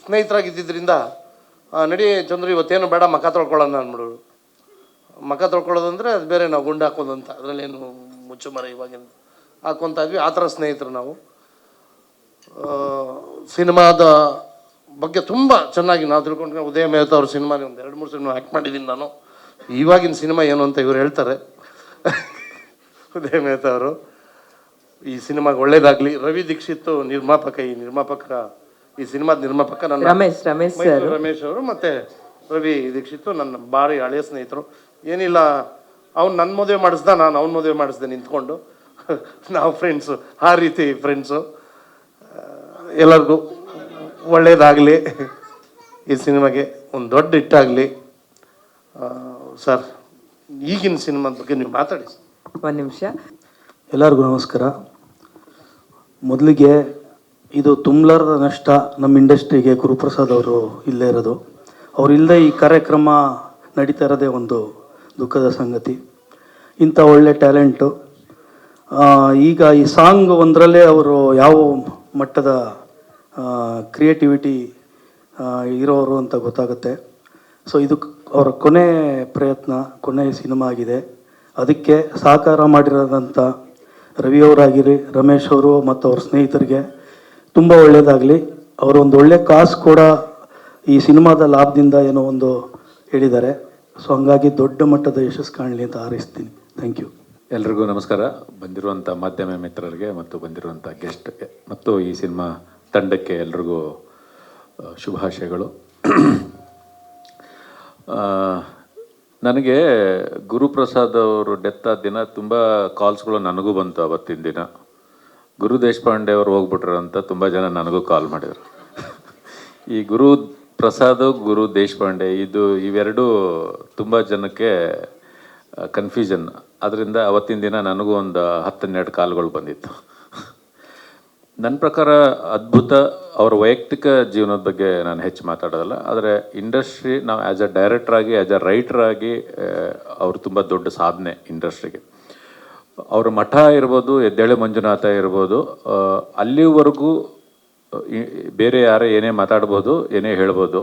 ಸ್ನೇಹಿತರಾಗಿದ್ದರಿಂದ ನಡಿ ಚಂದ್ರು ಇವತ್ತೇನು ಬೇಡ ಮಖ ತೊಳ್ಕೊಳ್ಳೋಣ ಅಂದ್ಬಿಡೋರು. ಮಖ ತೊಳ್ಕೊಳ್ಳೋದಂದರೆ ಅದು ಬೇರೆ, ನಾವು ಗುಂಡು ಹಾಕೋದಂತ ಅದರಲ್ಲೇನು ಮುಚ್ಚುಮರ ಇವಾಗಿನ ಹಾಕ್ಕೊತಾ ಇದ್ವಿ. ಆ ಥರ ಸ್ನೇಹಿತರು ನಾವು. ಸಿನಿಮಾದ ಬಗ್ಗೆ ತುಂಬ ಚೆನ್ನಾಗಿ ನಾವು ತಿಳ್ಕೊಂಡ್ರೆ, ಉದಯ ಮೆಹ್ತಾ ಅವ್ರ ಸಿನಿಮಾ ಒಂದು 2-3 ಸಿನಿಮಾ ಆ್ಯಕ್ಟ್ ಮಾಡಿದ್ದೀನಿ ನಾನು. ಇವಾಗಿನ ಸಿನಿಮಾ ಏನು ಅಂತ ಇವ್ರು ಹೇಳ್ತಾರೆ. ಉದಯ ಮೆಹ್ತಾ ಅವರು ಈ ಸಿನಿಮಾಗೆ ಒಳ್ಳೇದಾಗಲಿ. ರವಿ ದೀಕ್ಷಿತ್ ನಿರ್ಮಾಪಕ. ಈ ನಿರ್ಮಾಪಕರ ಈ ಸಿನಿಮಾದ ನಿರ್ಮಾಪಕ ನನ್ನ ರಮೇಶ್ ಸರ್ ಮೈಸೂರು ರಮೇಶ್ ಅವರು ಮತ್ತು ರವಿ ದೀಕ್ಷಿತ್ ನನ್ನ ಭಾರಿ ಹಳೆಯ ಸ್ನೇಹಿತರು. ಏನಿಲ್ಲ, ಅವ್ನು ನನ್ನ ಮದುವೆ ಮಾಡಿಸ್ದ, ನಾನು ಅವ್ನ ಮದುವೆ ಮಾಡಿಸ್ದೆ ನಿಂತ್ಕೊಂಡು. ನಾವು ಫ್ರೆಂಡ್ಸು, ಆ ರೀತಿ ಫ್ರೆಂಡ್ಸು. ಎಲ್ಲರಿಗೂ ಒಳ್ಳೆಯದಾಗಲಿ, ಈ ಸಿನಿಮಾಗೆ ಒಂದು ದೊಡ್ಡ ಹಿಟ್ಟಾಗಲಿ. ಸರ್, ಈಗಿನ ಸಿನಿಮಾದ ಬಗ್ಗೆ ನೀವು ಮಾತಾಡಿ. ಒಂದು ನಿಮಿಷ. ಎಲ್ಲರಿಗೂ ನಮಸ್ಕಾರ. ಮೊದಲಿಗೆ ಇದು ತುಂಬಲಾರದ ನಷ್ಟ ನಮ್ಮ ಇಂಡಸ್ಟ್ರಿಗೆ. ಗುರುಪ್ರಸಾದ್ ಅವರು ಇಲ್ಲೇ ಇರೋದು, ಅವರಿಲ್ಲದೆ ಈ ಕಾರ್ಯಕ್ರಮ ನಡೀತಾ ಇರೋದೇ ಒಂದು ದುಃಖದ ಸಂಗತಿ. ಇಂಥ ಒಳ್ಳೆ ಟ್ಯಾಲೆಂಟು. ಈಗ ಈ ಸಾಂಗ್ ಒಂದರಲ್ಲೇ ಅವರು ಯಾವ ಮಟ್ಟದ ಕ್ರಿಯೇಟಿವಿಟಿ ಇರೋರು ಅಂತ ಗೊತ್ತಾಗುತ್ತೆ. ಸೊ ಇದು ಅವರ ಕೊನೆ ಪ್ರಯತ್ನ, ಕೊನೆ ಸಿನಿಮಾ ಆಗಿದೆ. ಅದಕ್ಕೆ ಸಹಕಾರ ಮಾಡಿರೋದಂಥ ರವಿಯವರಾಗಿರಿ, ರಮೇಶ್ ಅವರು ಮತ್ತು ಅವ್ರ ಸ್ನೇಹಿತರಿಗೆ ತುಂಬ ಒಳ್ಳೆಯದಾಗಲಿ. ಅವರು ಒಂದು ಒಳ್ಳೆ ಕಾಸು ಕೂಡ ಈ ಸಿನಿಮಾದ ಲಾಭದಿಂದ ಏನೋ ಒಂದು ಹೇಳಿದ್ದಾರೆ. ಸೊ ಹಂಗಾಗಿ ದೊಡ್ಡ ಮಟ್ಟದ ಯಶಸ್ಸು ಕಾಣಲಿ ಅಂತ ಹಾರೈಸ್ತೀನಿ. Thank you. ಎಲ್ರಿಗೂ ನಮಸ್ಕಾರ. ಬಂದಿರುವಂಥ ಮಾಧ್ಯಮ ಮಿತ್ರರಿಗೆ ಮತ್ತು ಬಂದಿರುವಂಥ ಗೆಸ್ಟ್ ಮತ್ತು ಈ ಸಿನಿಮಾ ತಂಡಕ್ಕೆ ಎಲ್ರಿಗೂ ಶುಭಾಶಯಗಳು. ನನಗೆ ಗುರುಪ್ರಸಾದ್ ಅವರು ಡೆತ್ ಆದ ದಿನ ತುಂಬ ಕಾಲ್ಸ್ಗಳು ನನಗೂ ಬಂತು. ಅವತ್ತಿನ ದಿನ ಗುರು ದೇಶಪಾಂಡೆ ಅವರು ಹೋಗ್ಬಿಟ್ರು ಅಂತ ತುಂಬ ಜನ ನನಗೂ ಕಾಲ್ ಮಾಡಿದರು. ಈ ಗುರು ಪ್ರಸಾದ್, ಗುರು ದೇಶಪಾಂಡೆ ಇವೆರಡೂ ತುಂಬ ಜನಕ್ಕೆ ಕನ್ಫ್ಯೂಷನ್. ಅದರಿಂದ ಅವತ್ತಿನ ದಿನ ನನಗೂ ಒಂದು 10-12 ಕಾಲ್ಗಳು ಬಂದಿತ್ತು. ನನ್ನ ಪ್ರಕಾರ ಅದ್ಭುತ. ಅವರ ವೈಯಕ್ತಿಕ ಜೀವನದ ಬಗ್ಗೆ ನಾನು ಹೆಚ್ಚು ಮಾತಾಡೋದಲ್ಲ, ಆದರೆ ಇಂಡಸ್ಟ್ರಿ, ನಾವು ಆ್ಯಸ್ ಅ ಡೈರೆಕ್ಟರ್ ಆಗಿ, ಆ್ಯಸ್ ಅ ರೈಟರ್ ಆಗಿ ಅವರು ತುಂಬ ದೊಡ್ಡ ಸಾಧನೆ ಇಂಡಸ್ಟ್ರಿಗೆ. ಅವರ ಮಠ ಇರ್ಬೋದು, ಎದ್ದೇಳು ಮಂಜುನಾಥ ಇರ್ಬೋದು, ಅಲ್ಲಿವರೆಗೂ ಬೇರೆ ಯಾರೇ ಏನೇ ಮಾತಾಡ್ಬೋದು, ಏನೇ ಹೇಳ್ಬೋದು.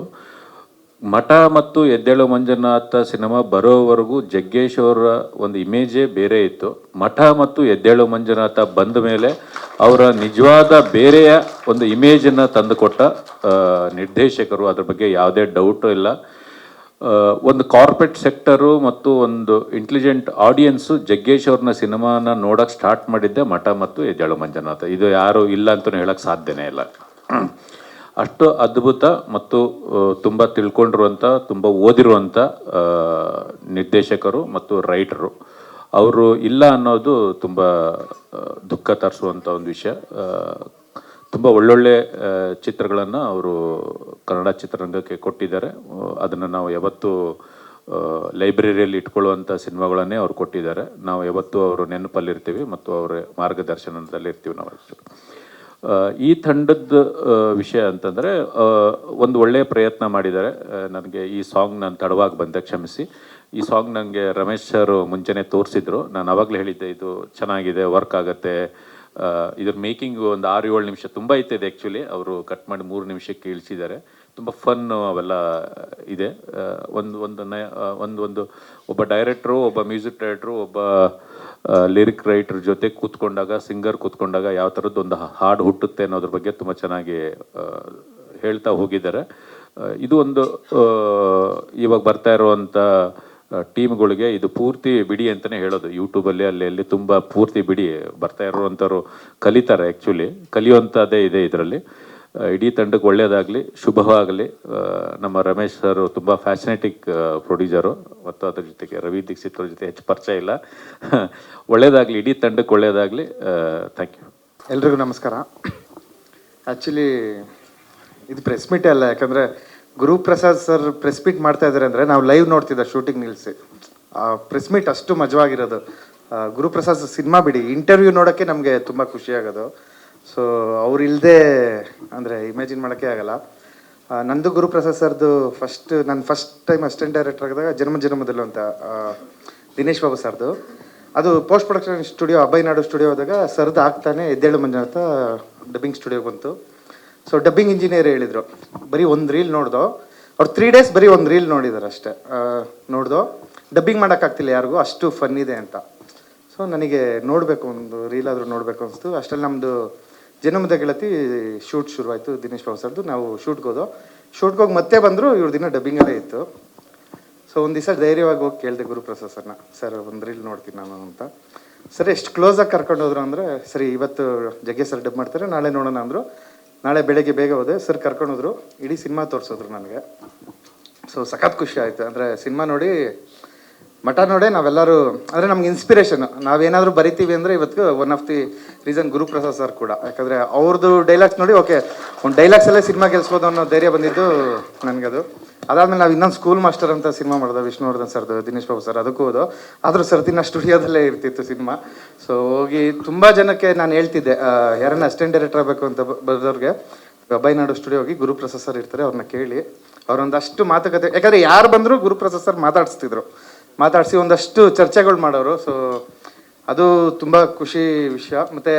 ಮಠ ಮತ್ತು ಎದ್ದೇಳು ಮಂಜುನಾಥ ಸಿನಿಮಾ ಬರೋವರೆಗೂ ಜಗ್ಗೇಶ್ ಅವರ ಒಂದು ಇಮೇಜೇ ಬೇರೆ ಇತ್ತು. ಮಠ ಮತ್ತು ಎದ್ದೇಳು ಮಂಜುನಾಥ ಬಂದ ಮೇಲೆ ಅವರ ನಿಜವಾದ ಬೇರೆಯ ಒಂದು ಇಮೇಜನ್ನು ತಂದುಕೊಟ್ಟ ನಿರ್ದೇಶಕರು. ಅದ್ರ ಬಗ್ಗೆ ಯಾವುದೇ ಡೌಟು ಇಲ್ಲ. ಒಂದು ಕಾರ್ಪೊರೇಟ್ ಸೆಕ್ಟರು ಮತ್ತು ಒಂದು ಇಂಟೆಲಿಜೆಂಟ್ ಆಡಿಯನ್ಸು ಜಗ್ಗೇಶ್ ಅವ್ರನ್ನ ಸಿನಿಮಾನ ನೋಡೋಕ್ಕೆ ಸ್ಟಾರ್ಟ್ ಮಾಡಿದ್ದೆ ಮಠ ಮತ್ತು ಎದ್ದೇಳು ಮಂಜುನಾಥ. ಇದು ಯಾರು ಇಲ್ಲ ಅಂತಲೂ ಹೇಳೋಕ್ಕೆ ಸಾಧ್ಯನೇ ಇಲ್ಲ. ಅಷ್ಟು ಅದ್ಭುತ ಮತ್ತು ತುಂಬ ತಿಳ್ಕೊಂಡಿರುವಂಥ, ತುಂಬ ಓದಿರುವಂಥ ನಿರ್ದೇಶಕರು ಮತ್ತು ರೈಟರು. ಅವರು ಇಲ್ಲ ಅನ್ನೋದು ತುಂಬ ದುಃಖ ತರಿಸುವಂಥ ಒಂದು ವಿಷಯ. ತುಂಬ ಒಳ್ಳೊಳ್ಳೆ ಚಿತ್ರಗಳನ್ನು ಅವರು ಕನ್ನಡ ಚಿತ್ರರಂಗಕ್ಕೆ ಕೊಟ್ಟಿದ್ದಾರೆ. ಅದನ್ನು ನಾವು ಯಾವತ್ತೂ ಲೈಬ್ರರಿಯಲ್ಲಿ ಇಟ್ಕೊಳ್ಳುವಂಥ ಸಿನಿಮಾಗಳನ್ನೇ ಅವ್ರು ಕೊಟ್ಟಿದ್ದಾರೆ. ನಾವು ಯಾವತ್ತೂ ಅವರು ನೆನಪಲ್ಲಿರ್ತೀವಿ ಮತ್ತು ಅವರ ಮಾರ್ಗದರ್ಶನದಲ್ಲಿರ್ತೀವಿ ನಾವು. ಈ ತಂಡದ ವಿಷಯ ಅಂತಂದರೆ ಒಂದು ಒಳ್ಳೆಯ ಪ್ರಯತ್ನ ಮಾಡಿದ್ದಾರೆ. ನನಗೆ ಈ ಸಾಂಗ್ ನಾನು ತಡವಾಗಿ ಬಂದೆ, ಕ್ಷಮಿಸಿ. ಈ ಸಾಂಗ್ ನನಗೆ ರಮೇಶ್ ಸರ್ ಮುಂಚೆನೇ ತೋರಿಸಿದ್ರು. ನಾನು ಆವಾಗಲೇ ಹೇಳಿದ್ದೆ ಇದು ಚೆನ್ನಾಗಿದೆ, ವರ್ಕ್ ಆಗುತ್ತೆ. ಇದ್ರ ಮೇಕಿಂಗು ಒಂದು 6-7 ನಿಮಿಷ ತುಂಬ ಇದೆ ಆ್ಯಕ್ಚುಲಿ. ಅವರು ಕಟ್ ಮಾಡಿ 3 ನಿಮಿಷಕ್ಕೆ ಇಳಿಸಿದ್ದಾರೆ. ತುಂಬ ಫನ್ನು ಅವೆಲ್ಲ ಇದೆ. ಒಂದು ಒಬ್ಬ ಡೈರೆಕ್ಟ್ರು, ಒಬ್ಬ ಮ್ಯೂಸಿಕ್ ಡೈರೆಕ್ಟ್ರು, ಒಬ್ಬ ಲಿರಿಕ್ ರೈಟರ್ ಜೊತೆ ಕೂತ್ಕೊಂಡಾಗ, ಸಿಂಗರ್ ಕೂತ್ಕೊಂಡಾಗ ಯಾವ ಥರದ್ದು ಒಂದು ಹಾಡು ಹುಟ್ಟುತ್ತೆ ಅನ್ನೋದ್ರ ಬಗ್ಗೆ ತುಂಬ ಚೆನ್ನಾಗಿ ಹೇಳ್ತಾ ಹೋಗಿದ್ದಾರೆ. ಇದು ಒಂದು ಇವಾಗ ಬರ್ತಾ ಇರುವಂಥ ಟೀಮ್ಗಳಿಗೆ ಇದು ಪೂರ್ತಿ ಬಿಡಿ ಅಂತಲೇ ಹೇಳೋದು. ಯೂಟ್ಯೂಬಲ್ಲಿ ಅಲ್ಲಿ ತುಂಬ ಪೂರ್ತಿ ಬಿಡಿ ಬರ್ತಾ ಇರುವಂಥವ್ರು ಕಲಿತಾರೆ. ಆ್ಯಕ್ಚುಲಿ ಕಲಿಯುವಂಥದ್ದೇ ಇದೆ ಇದರಲ್ಲಿ. ಇಡೀ ತಂಡಕ್ಕೆ ಒಳ್ಳೆಯದಾಗಲಿ, ಶುಭವಾಗಲಿ. ನಮ್ಮ ರಮೇಶ್ ಸರ್ ತುಂಬ ಫ್ಯಾಷನೇಟಿಕ್ ಪ್ರೊಡ್ಯೂಸರು ಮತ್ತು ಅದ್ರ ಜೊತೆಗೆ ರವಿ ದೀಕ್ಷಿತ್ ಅವ್ರ ಜೊತೆ ಹೆಚ್ಚು ಪರಿಚಯ ಇಲ್ಲ. ಒಳ್ಳೆಯದಾಗಲಿ, ಇಡೀ ತಂಡಕ್ಕೆ ಒಳ್ಳೆಯದಾಗಲಿ. Thank you. ಎಲ್ರಿಗೂ ನಮಸ್ಕಾರ. ಆ್ಯಕ್ಚುಲಿ ಇದು ಪ್ರೆಸ್ ಮೀಟೇ ಅಲ್ಲ, ಯಾಕಂದರೆ ಗುರುಪ್ರಸಾದ್ ಸರ್ ಪ್ರೆಸ್ ಮೀಟ್ ಮಾಡ್ತಾ ಇದ್ದಾರೆ ಅಂದರೆ ನಾವು ಲೈವ್ ನೋಡ್ತಿದ್ದ ಶೂಟಿಂಗ್ ನಿಲ್ಲಿಸಿ. ಪ್ರೆಸ್ ಮೀಟ್ ಅಷ್ಟು ಮಜವಾಗಿರೋದು. ಗುರುಪ್ರಸಾದ್ ಸಿನಿಮಾ ಬಿಡಿ, ಇಂಟರ್ವ್ಯೂ ನೋಡೋಕ್ಕೆ ನಮಗೆ ತುಂಬ ಖುಷಿಯಾಗೋದು. ಸೊ ಅವ್ರು ಇಲ್ಲದೆ ಅಂದರೆ ಇಮ್ಯಾಜಿನ್ ಮಾಡೋಕ್ಕೆ ಆಗಲ್ಲ. ನಂದು ಗುರುಪ್ರಸಾದ್ ಸರ್ದು ನಾನು ಫಸ್ಟ್ ಟೈಮ್ ಅಸಿಸ್ಟೆಂಟ್ ಡೈರೆಕ್ಟರ್ ಆಗಿದಾಗ ಜನ್ಮದಲ್ಲೂ ಅಂತ ದಿನೇಶ್ ಬಾಬು ಸರ್ದು, ಅದು ಪೋಸ್ಟ್ ಪ್ರೊಡಕ್ಷನ್ ಸ್ಟುಡಿಯೋ ಅಭಯನಾಡು ಸ್ಟುಡಿಯೋ ಹೋದಾಗ ಸರ್ದು ಆಗ್ತಾನೆ ಎದ್ದೇಳು ಮಂಜುನಾಥ ಡಬ್ಬಿಂಗ್ ಸ್ಟುಡಿಯೋ ಬಂತು. ಸೊ ಡಬ್ಬಿಂಗ್ ಇಂಜಿನಿಯರ್ ಹೇಳಿದರು, ಬರೀ ಒಂದು ರೀಲ್ ನೋಡ್ದೋ. ಅವ್ರು 3 ಡೇಸ್ ಬರೀ ಒಂದು ರೀಲ್ ನೋಡಿದ್ದಾರೆ ಅಷ್ಟೇ. ನೋಡ್ದೋ ಡಬ್ಬಿಂಗ್ ಮಾಡೋಕ್ಕಾಗ್ತಿಲ್ಲ ಯಾರಿಗೂ, ಅಷ್ಟು ಫನ್ ಇದೆ ಅಂತ. ಸೊ ನನಗೆ ನೋಡಬೇಕು, ಒಂದು ರೀಲ್ ಆದರೂ ನೋಡಬೇಕು ಅನಿಸ್ತು. ಅಷ್ಟರಲ್ಲಿ ನಮ್ಮದು ಜನ್ಮದ ಗೆಳತಿ ಶೂಟ್ ಶುರುವಾಯಿತು, ದಿನೇಶ್ ಬಾಬು ಸರ್ದು. ನಾವು ಶೂಟ್ಗೆ ಹೋಗಿ ಮತ್ತೆ ಬಂದರು. ಇವ್ರ ದಿನ ಡಬ್ಬಿಂಗಲ್ಲೇ ಇತ್ತು. ಸೊ ಒಂದು ದಿವಸ ಧೈರ್ಯವಾಗಿ ಹೋಗಿ ಕೇಳಿದೆ ಗುರುಪ್ರಸಾದ್ ಸರ್ನ, ಸರ್ ಒಂದು ರೀಲ್ ನೋಡ್ತೀನಿ ನಾನು ಅಂತ. ಸರ್ ಎಷ್ಟು ಕ್ಲೋಸಾಗಿ ಕರ್ಕೊಂಡು ಹೋದ್ರು ಅಂದರೆ, ಸರಿ ಇವತ್ತು ಜಗ್ಗೇಶ್ ಸರ್ ಡಬ್ ಮಾಡ್ತಾರೆ, ನಾಳೆ ನೋಡೋಣ ಅಂದರು. ನಾಳೆ ಬೆಳಗ್ಗೆ ಬೇಗ ಹೋದೆ, ಸರ್ ಕರ್ಕೊಂಡೋದ್ರು, ಇಡೀ ಸಿನಿಮಾ ತೋರಿಸಿದ್ರು ನನಗೆ. ಸೊ ಸಖತ್ ಖುಷಿ ಆಯಿತು. ಅಂದರೆ ಸಿನಿಮಾ ನೋಡಿ, ಮಠ ನೋಡೇ ನಾವೆಲ್ಲರೂ, ಅಂದರೆ ನಮ್ಗೆ ಇನ್ಸ್ಪಿರೇಷನ್, ನಾವೇನಾದರೂ ಬರಿತೀವಿ ಅಂದರೆ ಇವತ್ತು one of the reason Guruprasad sir ಕೂಡ. ಯಾಕಂದರೆ ಅವ್ರದ್ದು ಡೈಲಾಗ್ಸ್ ನೋಡಿ, ಓಕೆ ಒಂದು ಡೈಲಾಗ್ಸಲ್ಲೇ ಸಿನಿಮಾ ಗೆಲ್ಸ್ಬೋದು ಅನ್ನೋ ಧೈರ್ಯ ಬಂದಿದ್ದು ನನಗದು. ಅದಾದಮೇಲೆ ನಾವು ಇನ್ನೊಂದು ಸ್ಕೂಲ್ ಮಾಸ್ಟರ್ ಅಂತ ಸಿನಿಮಾ ಮಾಡಿದೆ, ವಿಷ್ಣುವರ್ಧನ್ ಸರ್ದು, ದಿನೇಶ್ ಬಾಬು ಸರ್, ಅದಕ್ಕೂ ಹೋದೋ. ಆದರೂ ಸರ್ದಿನ ಸ್ಟುಡಿಯೋದಲ್ಲೇ ಇರ್ತಿತ್ತು ಸಿನಿಮಾ. ಸೊ ಹೋಗಿ ತುಂಬ ಜನಕ್ಕೆ ನಾನು ಹೇಳ್ತಿದ್ದೆ, ಯಾರನ್ನ ಅಸಿಸ್ಟೆಂಟ್ ಡೈರೆಕ್ಟರ್ ಆಗಬೇಕು ಅಂತ ಬರೆದವ್ರಿಗೆ ಅಭಯನಾಡು ಸ್ಟುಡಿಯೋ ಹೋಗಿ ಗುರುಪ್ರಸಾದ್ ಸರ್ ಇರ್ತಾರೆ, ಅವ್ರನ್ನ ಕೇಳಿ ಅವರೊಂದಷ್ಟು ಮಾತುಕತೆ, ಯಾಕಂದರೆ ಯಾರು ಬಂದರೂ ಗುರುಪ್ರಸಾದ್ ಸರ್ ಮಾತಾಡಿಸಿ ಒಂದಷ್ಟು ಚರ್ಚೆಗಳು ಮಾಡೋರು. ಸೊ ಅದು ತುಂಬ ಖುಷಿ ವಿಷಯ. ಮತ್ತು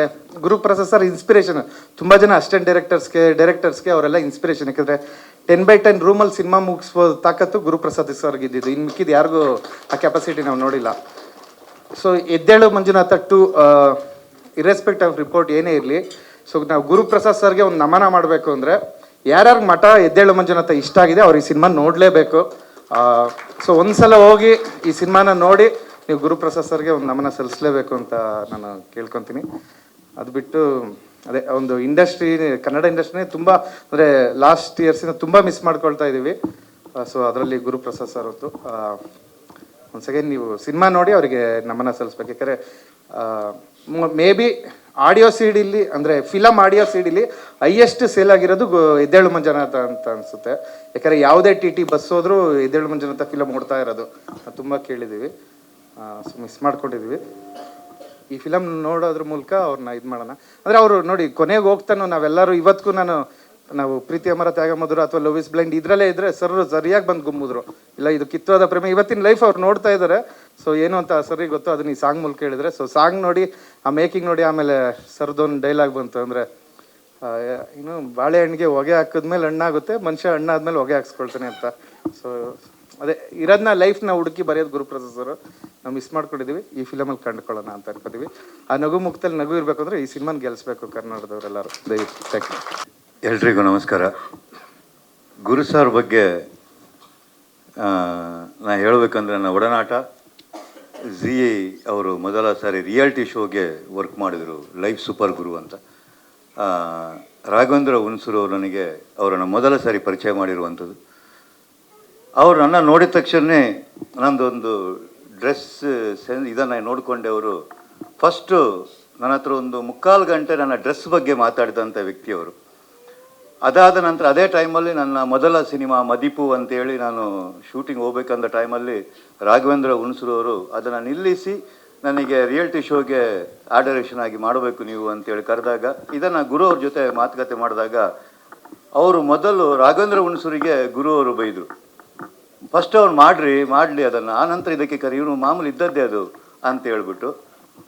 ಗುರುಪ್ರಸಾದ್ ಸರ್ ಇನ್ಸ್ಪಿರೇಷನ್, ತುಂಬ ಜನ ಅಸಿಸ್ಟೆಂಟ್ ಡೈರೆಕ್ಟರ್ಸ್ಗೆ ಅವರೆಲ್ಲ ಇನ್ಸ್ಪಿರೇಷನ್. ಯಾಕಂದರೆ 10/10 ರೂಮಲ್ಲಿ ಸಿನಿಮಾ ಮುಗಿಸ್ಬೋದು ತಾಕತ್ತು ಗುರುಪ್ರಸಾದ್ ಸರ್ಗೆ ಇದ್ದಿದ್ದು, ಇನ್ನು ಮಿಕ್ಕಿದ್ದು ಯಾರಿಗೂ ಆ ಕೆಪಾಸಿಟಿ ನಾವು ನೋಡಿಲ್ಲ. ಸೊ ಎದ್ದೇಳು ಮಂಜುನಾಥ 2 ಇರ್ರೆಸ್ಪೆಕ್ಟ್ ಆಫ್ ರಿಪೋರ್ಟ್ ಏನೇ ಇರಲಿ, ಸೊ ನಾವು ಗುರುಪ್ರಸಾದ್ ಸರ್ಗೆ ಒಂದು ನಮನ ಮಾಡಬೇಕು ಅಂದರೆ, ಯಾರ್ಯಾರು ಮಠ ಎದ್ದೇಳು ಮಂಜುನಾಥ ಇಷ್ಟ ಆಗಿದೆ ಅವ್ರು ಈ ಸಿನಿಮಾ ನೋಡಲೇಬೇಕು. ಸೊ ಒಂದ್ಸಲ ಹೋಗಿ ಈ ಸಿನಿಮಾನ ನೋಡಿ ನೀವು ಗುರುಪ್ರಸಾದ್ ಸರ್ಗೆ ಒಂದು ನಮನ ಸಲ್ಲಿಸಲೇಬೇಕು ಅಂತ ನಾನು ಕೇಳ್ಕೊತೀನಿ. ಅದು ಬಿಟ್ಟು ಅದೇ ಒಂದು ಇಂಡಸ್ಟ್ರಿ, ಕನ್ನಡ ಇಂಡಸ್ಟ್ರಿನೇ ತುಂಬ, ಅಂದರೆ ಲಾಸ್ಟ್ ಇಯರ್ಸಿಂದ ತುಂಬ ಮಿಸ್ ಮಾಡ್ಕೊಳ್ತಾ ಇದ್ದೀವಿ. ಸೊ ಅದರಲ್ಲಿ ಗುರುಪ್ರಸಾದ್ ಸರ್ ಹೊತ್ತು ಒಂದು ಸೆಕೆಂಡ್ ನೀವು ಸಿನಿಮಾ ನೋಡಿ ಅವರಿಗೆ ನಮನ ಸಲ್ಲಿಸ್ಬೇಕು. ಯಾಕಂದರೆ ಮೇ ಬಿ ಆಡಿಯೋ ಸಿಡಿಲಿ, ಅಂದರೆ ಫಿಲಮ್ ಆಡಿಯೋ ಸಿಡಿಲಿ ಹೈಯೆಸ್ಟ್ ಸೇಲ್ ಆಗಿರೋದು ಎದ್ದೇಳು ಮಂಜುನಾಥ ಅಂತ ಅನಿಸುತ್ತೆ. ಯಾಕಂದರೆ ಯಾವುದೇ ಟಿ ಬಸ್ ಹೋದರೂ ಎದ್ದೇಳು ಮಂಜುನಾಥ ಫಿಲಮ್ ಓಡ್ತಾ ಇರೋದು ತುಂಬ ಕೇಳಿದ್ದೀವಿ. ಸೊ ಮಿಸ್ ಮಾಡ್ಕೊಂಡಿದ್ದೀವಿ. ಈ ಫಿಲಮ್ ನೋಡೋದ್ರ ಮೂಲಕ ಅವ್ರನ್ನ ಇದು ಮಾಡೋಣ. ಅಂದರೆ ಅವರು ನೋಡಿ ಕೊನೆಗೆ ಹೋಗ್ತಾನೋ, ನಾವೆಲ್ಲರೂ ಇವತ್ತಿಗೂ ನಾವು ಪ್ರೀತಿ ಅಮರ ತ್ಯಾಗ ಮಧುರ ಅಥವಾ ಲವ್ ಇಸ್ ಬ್ಲೈಂಡ್ ಇದರಲ್ಲೇ ಇದ್ದರೆ ಸರ್ ಸರಿಯಾಗಿ ಬಂದು ಗುಮ್ಮಿದ್ರು, ಇಲ್ಲ ಇದು ಕಿತ್ತೋದ ಪ್ರೇಮ, ಇವತ್ತಿನ ಲೈಫ್ ಅವ್ರು ನೋಡ್ತಾ ಇದ್ದಾರೆ. ಸೊ ಏನು ಅಂತ ಸರಿಗೆ ಗೊತ್ತು, ಅದನ್ನ ಈ ಸಾಂಗ್ ಮೂಲಕ ಹೇಳಿದರೆ. ಸೊ ಸಾಂಗ್ ನೋಡಿ, ಆ ಮೇಕಿಂಗ್ ನೋಡಿ, ಆಮೇಲೆ ಸರ್ದೊಂದು ಡೈಲಾಗ್ ಬಂತು, ಅಂದರೆ ಇನ್ನು ಬಾಳೆಹಣ್ಣಿಗೆ ಹೊಗೆ ಹಾಕಿದ್ಮೇಲೆ ಹಣ್ಣಾಗುತ್ತೆ, ಮನುಷ್ಯ ಹಣ್ಣಾದ್ಮೇಲೆ ಹೊಗೆ ಹಾಕ್ಸ್ಕೊಳ್ತಾನೆ ಅಂತ. ಸೊ ಅದೇ ಇರೋದನ್ನ ಲೈಫ್ನ ಹುಡುಕಿ ಬರೆಯೋದು ಗುರುಪ್ರಸಾದ್ ಸರ್. ನಾವು ಮಿಸ್ ಮಾಡ್ಕೊಂಡಿದ್ದೀವಿ, ಈ ಫಿಲಮಲ್ಲಿ ಕಂಡುಕೊಳ್ಳೋಣ ಅಂತ ಅನ್ಕೋತೀವಿ. ಆ ನಗು ಮುಖದಲ್ಲಿ ನಗು ಇರಬೇಕು ಅಂದರೆ ಈ ಸಿನಿಮಾನ ಗೆಲ್ಲಿಸ್ಬೇಕು ಕರ್ನಾಟಕದವರೆಲ್ಲರೂ. ದಯವಿಟ್ಟು ಥ್ಯಾಂಕ್ ಯು. ಎಲ್ರಿಗೂ ನಮಸ್ಕಾರ. ಗುರು ಸರ್ ಬಗ್ಗೆ ನಾ ಹೇಳಬೇಕಂದ್ರೆ, ನನ್ನ ಒಡನಾಟ ಜಿ ಅವರು ಮೊದಲ ಸಾರಿ ರಿಯಾಲಿಟಿ ಶೋಗೆ ವರ್ಕ್ ಮಾಡಿದರು, ಲೈವ್ ಸೂಪರ್ ಗುರು ಅಂತ. ರಾಘವೇಂದ್ರ ಹುಣಸೂರು ನನಗೆ ಅವರನ್ನು ಮೊದಲ ಸಾರಿ ಪರಿಚಯ ಮಾಡಿರುವಂಥದ್ದು. ಅವರು ನನ್ನ ನೋಡಿದ ತಕ್ಷಣ ನನ್ನದೊಂದು ಡ್ರೆಸ್ ಇದನ್ನು ನೋಡಿಕೊಂಡೆ. ಅವರು ಫಸ್ಟು ನನ್ನ ಹತ್ರ ಒಂದು 3/4 ಗಂಟೆ ನನ್ನ ಡ್ರೆಸ್ ಬಗ್ಗೆ ಮಾತಾಡಿದಂಥ ವ್ಯಕ್ತಿಯವರು. ಅದಾದ ನಂತರ ಅದೇ ಟೈಮಲ್ಲಿ ನನ್ನ ಮೊದಲ ಸಿನಿಮಾ ಮದಿಪು ಅಂತೇಳಿ ನಾನು ಶೂಟಿಂಗ್ ಹೋಗ್ಬೇಕಂದ ಟೈಮಲ್ಲಿ ರಾಘವೇಂದ್ರ ಹುಣಸೂರು ಅವರು ಅದನ್ನು ನಿಲ್ಲಿಸಿ ನನಗೆ ರಿಯಾಲಿಟಿ ಶೋಗೆ ಆಡರೇಷನ್ ಆಗಿ ಮಾಡಬೇಕು ನೀವು ಅಂತೇಳಿ ಕರೆದಾಗ, ಇದನ್ನು ಗುರು ಅವ್ರ ಜೊತೆ ಮಾತುಕತೆ ಮಾಡಿದಾಗ ಅವರು ಮೊದಲು ರಾಘವೇಂದ್ರ ಹುಣಸೂರಿಗೆ ಗುರು ಅವರು ಬೈದರು. ಫಸ್ಟ್ ಅವ್ರು ಮಾಡಲಿ ಅದನ್ನು, ಆ ನಂತರ ಇದಕ್ಕೆ ಇವರು ಮಾಮೂಲಿ ಇದ್ದದ್ದೇ ಅದು ಅಂತ ಹೇಳ್ಬಿಟ್ಟು.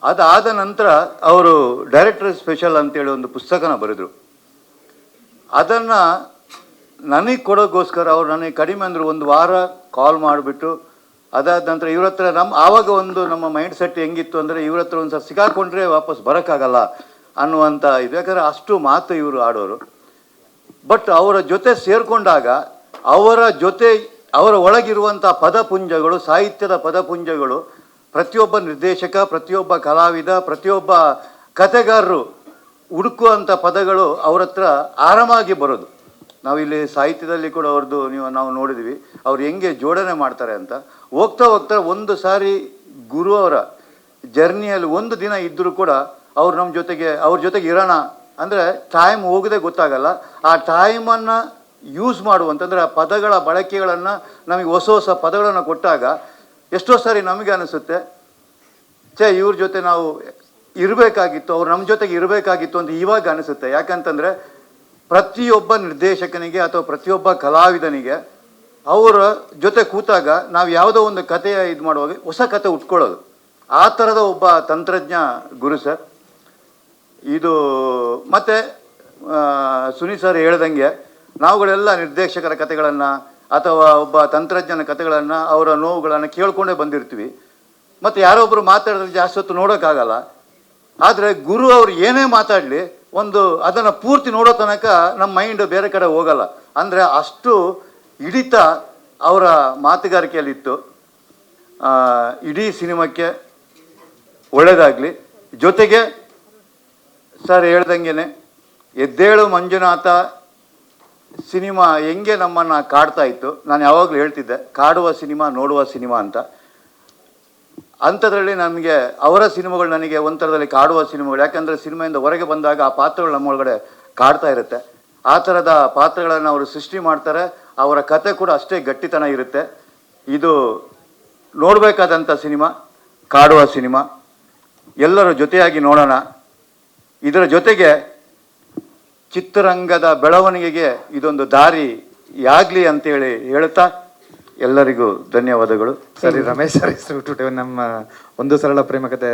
ಅದಾದ ನಂತರ ಅವರು ಡೈರೆಕ್ಟರ್ ಸ್ಪೆಷಲ್ ಅಂತೇಳಿ ಒಂದು ಪುಸ್ತಕನ ಬರೆದರು. ಅದನ್ನು ನನಗೆ ಕೊಡೋಕ್ಕೋಸ್ಕರ ಅವ್ರು ನನಗೆ ಕಡಿಮೆ ಅಂದರು 1 ವಾರ ಕಾಲ್ ಮಾಡಿಬಿಟ್ಟು, ಅದಾದ ನಂತರ ಇವ್ರ ಹತ್ರ ಆವಾಗ ನಮ್ಮ ಮೈಂಡ್ ಸೆಟ್ ಹೆಂಗಿತ್ತು ಅಂದರೆ, ಇವ್ರ ಹತ್ರ ಒಂದು ಸಲ ಸಿಕ್ಕಾಕೊಂಡ್ರೆ ವಾಪಸ್ ಬರೋಕ್ಕಾಗಲ್ಲ ಅನ್ನುವಂಥ ಇದು. ಯಾಕಂದರೆ ಅಷ್ಟು ಮಾತು ಇವರು ಆಡೋರು. ಬಟ್ ಅವರ ಜೊತೆ ಸೇರಿಕೊಂಡಾಗ ಅವರ ಒಳಗಿರುವಂಥ ಪದಪುಂಜಗಳು, ಸಾಹಿತ್ಯದ ಪದಪುಂಜಗಳು, ಪ್ರತಿಯೊಬ್ಬ ನಿರ್ದೇಶಕ, ಪ್ರತಿಯೊಬ್ಬ ಕಲಾವಿದ, ಪ್ರತಿಯೊಬ್ಬ ಕತೆಗಾರರು ಹುಡುಕುವಂಥ ಪದಗಳು ಅವ್ರ ಹತ್ರ ಆರಾಮಾಗಿ ಬರೋದು. ನಾವಿಲ್ಲಿ ಸಾಹಿತ್ಯದಲ್ಲಿ ಕೂಡ ಅವ್ರದ್ದು ನಾವು ನೋಡಿದ್ವಿ, ಅವ್ರು ಹೆಂಗೆ ಜೋಡಣೆ ಮಾಡ್ತಾರೆ ಅಂತ. ಹೋಗ್ತಾ ಒಂದು ಸಾರಿ ಗುರು ಅವರ ಜರ್ನಿಯಲ್ಲಿ 1 ದಿನ ಇದ್ದರೂ ಕೂಡ ಅವ್ರು ಅವ್ರ ಜೊತೆಗೆ ಇರೋಣ ಅಂದರೆ ಟೈಮ್ ಹೋಗದೆ ಗೊತ್ತಾಗಲ್ಲ. ಆ ಟೈಮನ್ನು ಯೂಸ್ ಮಾಡುವಂತಂದರೆ ಆ ಪದಗಳ ಬಳಕೆಗಳನ್ನು, ನಮಗೆ ಹೊಸ ಪದಗಳನ್ನು ಕೊಟ್ಟಾಗ ಎಷ್ಟೋ ಸಾರಿ ನಮಗೆ ಅನಿಸುತ್ತೆ, ಇವ್ರ ಜೊತೆ ನಾವು ಇರಬೇಕಾಗಿತ್ತು, ಅವ್ರು ನಮ್ಮ ಜೊತೆಗೆ ಇರಬೇಕಾಗಿತ್ತು ಅಂತ ಇವಾಗ ಅನಿಸುತ್ತೆ. ಯಾಕಂತಂದರೆ ಪ್ರತಿಯೊಬ್ಬ ನಿರ್ದೇಶಕನಿಗೆ ಅಥವಾ ಪ್ರತಿಯೊಬ್ಬ ಕಲಾವಿದನಿಗೆ ಅವರ ಜೊತೆ ಕೂತಾಗ ನಾವು ಯಾವುದೋ ಒಂದು ಕಥೆಯ ಇದು ಮಾಡುವಾಗ ಹೊಸ ಕತೆ ಉಟ್ಕೊಳ್ಳೋದು, ಆ ಥರದ ಒಬ್ಬ ತಂತ್ರಜ್ಞ ಗುರು ಸರ್. ಇದು ಮತ್ತು ಸುನಿ ಸರ್ ಹೇಳ್ದಂಗೆ ನಾವುಗಳೆಲ್ಲ ನಿರ್ದೇಶಕರ ಕಥೆಗಳನ್ನು ಅಥವಾ ಒಬ್ಬ ತಂತ್ರಜ್ಞನ ಕಥೆಗಳನ್ನು, ಅವರ ನೋವುಗಳನ್ನು ಕೇಳ್ಕೊಂಡೇ ಬಂದಿರ್ತೀವಿ. ಮತ್ತು ಯಾರೊಬ್ಬರು ಮಾತಾಡಿದ್ರೆ ಜಾಸ್ತಿ ಹೊತ್ತು ನೋಡೋಕ್ಕಾಗಲ್ಲ. ಆದರೆ ಗುರು ಅವರು ಏನೇ ಮಾತಾಡಲಿ ಅದನ್ನು ಪೂರ್ತಿ ನೋಡೋ ತನಕ ನಮ್ಮ ಮೈಂಡ್ ಬೇರೆ ಕಡೆ ಹೋಗಲ್ಲ. ಅಂದರೆ ಅಷ್ಟು ಹಿಡಿತ ಅವರ ಮಾತುಗಾರಿಕೆಯಲ್ಲಿತ್ತು. ಇಡೀ ಸಿನಿಮಾಕ್ಕೆ ಒಳ್ಳೆಯದಾಗಲಿ. ಜೊತೆಗೆ ಸರ್ ಹೇಳ್ದಂಗೆ ಎದ್ದೇಳು ಮಂಜುನಾಥ ಸಿನಿಮಾ ಹೆಂಗೆ ನಮ್ಮನ್ನು ಕಾಡ್ತಾ ಇತ್ತು. ನಾನು ಯಾವಾಗಲೂ ಹೇಳ್ತಿದ್ದೆ ಕಾಡುವ ಸಿನಿಮಾ ನೋಡುವ ಸಿನಿಮಾ ಅಂತ. ಅಂಥದ್ರಲ್ಲಿ ನಮಗೆ ಅವರ ಸಿನಿಮಾಗಳು ನನಗೆ ಒಂಥರದಲ್ಲಿ ಕಾಡುವ ಸಿನಿಮಾಗಳು. ಯಾಕಂದರೆ ಸಿನಿಮಾಯಿಂದ ಹೊರಗೆ ಬಂದಾಗ ಆ ಪಾತ್ರಗಳು ನಮ್ಮ ಒಳಗಡೆ ಕಾಡ್ತಾ ಇರುತ್ತೆ. ಆ ಥರದ ಪಾತ್ರಗಳನ್ನು ಅವರು ಸೃಷ್ಟಿ ಮಾಡ್ತಾರೆ. ಅವರ ಕತೆ ಕೂಡ ಅಷ್ಟೇ ಗಟ್ಟಿತನ ಇರುತ್ತೆ. ಇದು ನೋಡಬೇಕಾದಂಥ ಸಿನಿಮಾ, ಕಾಡುವ ಸಿನಿಮಾ. ಎಲ್ಲರೂ ಜೊತೆಯಾಗಿ ನೋಡೋಣ. ಇದರ ಜೊತೆಗೆ ಚಿತ್ರರಂಗದ ಬೆಳವಣಿಗೆಗೆ ಇದೊಂದು ದಾರಿಯಾಗಲಿ ಅಂತೇಳಿ ಹೇಳ್ತಾ ಎಲ್ಲರಿಗೂ ಧನ್ಯವಾದಗಳು. ಸರಿ, ರಮೇಶ್ ಸರ್ ಹೆಸರು ನಮ್ಮ ಒಂದು ಸರಳ ಪ್ರೇಮ ಕಥೆ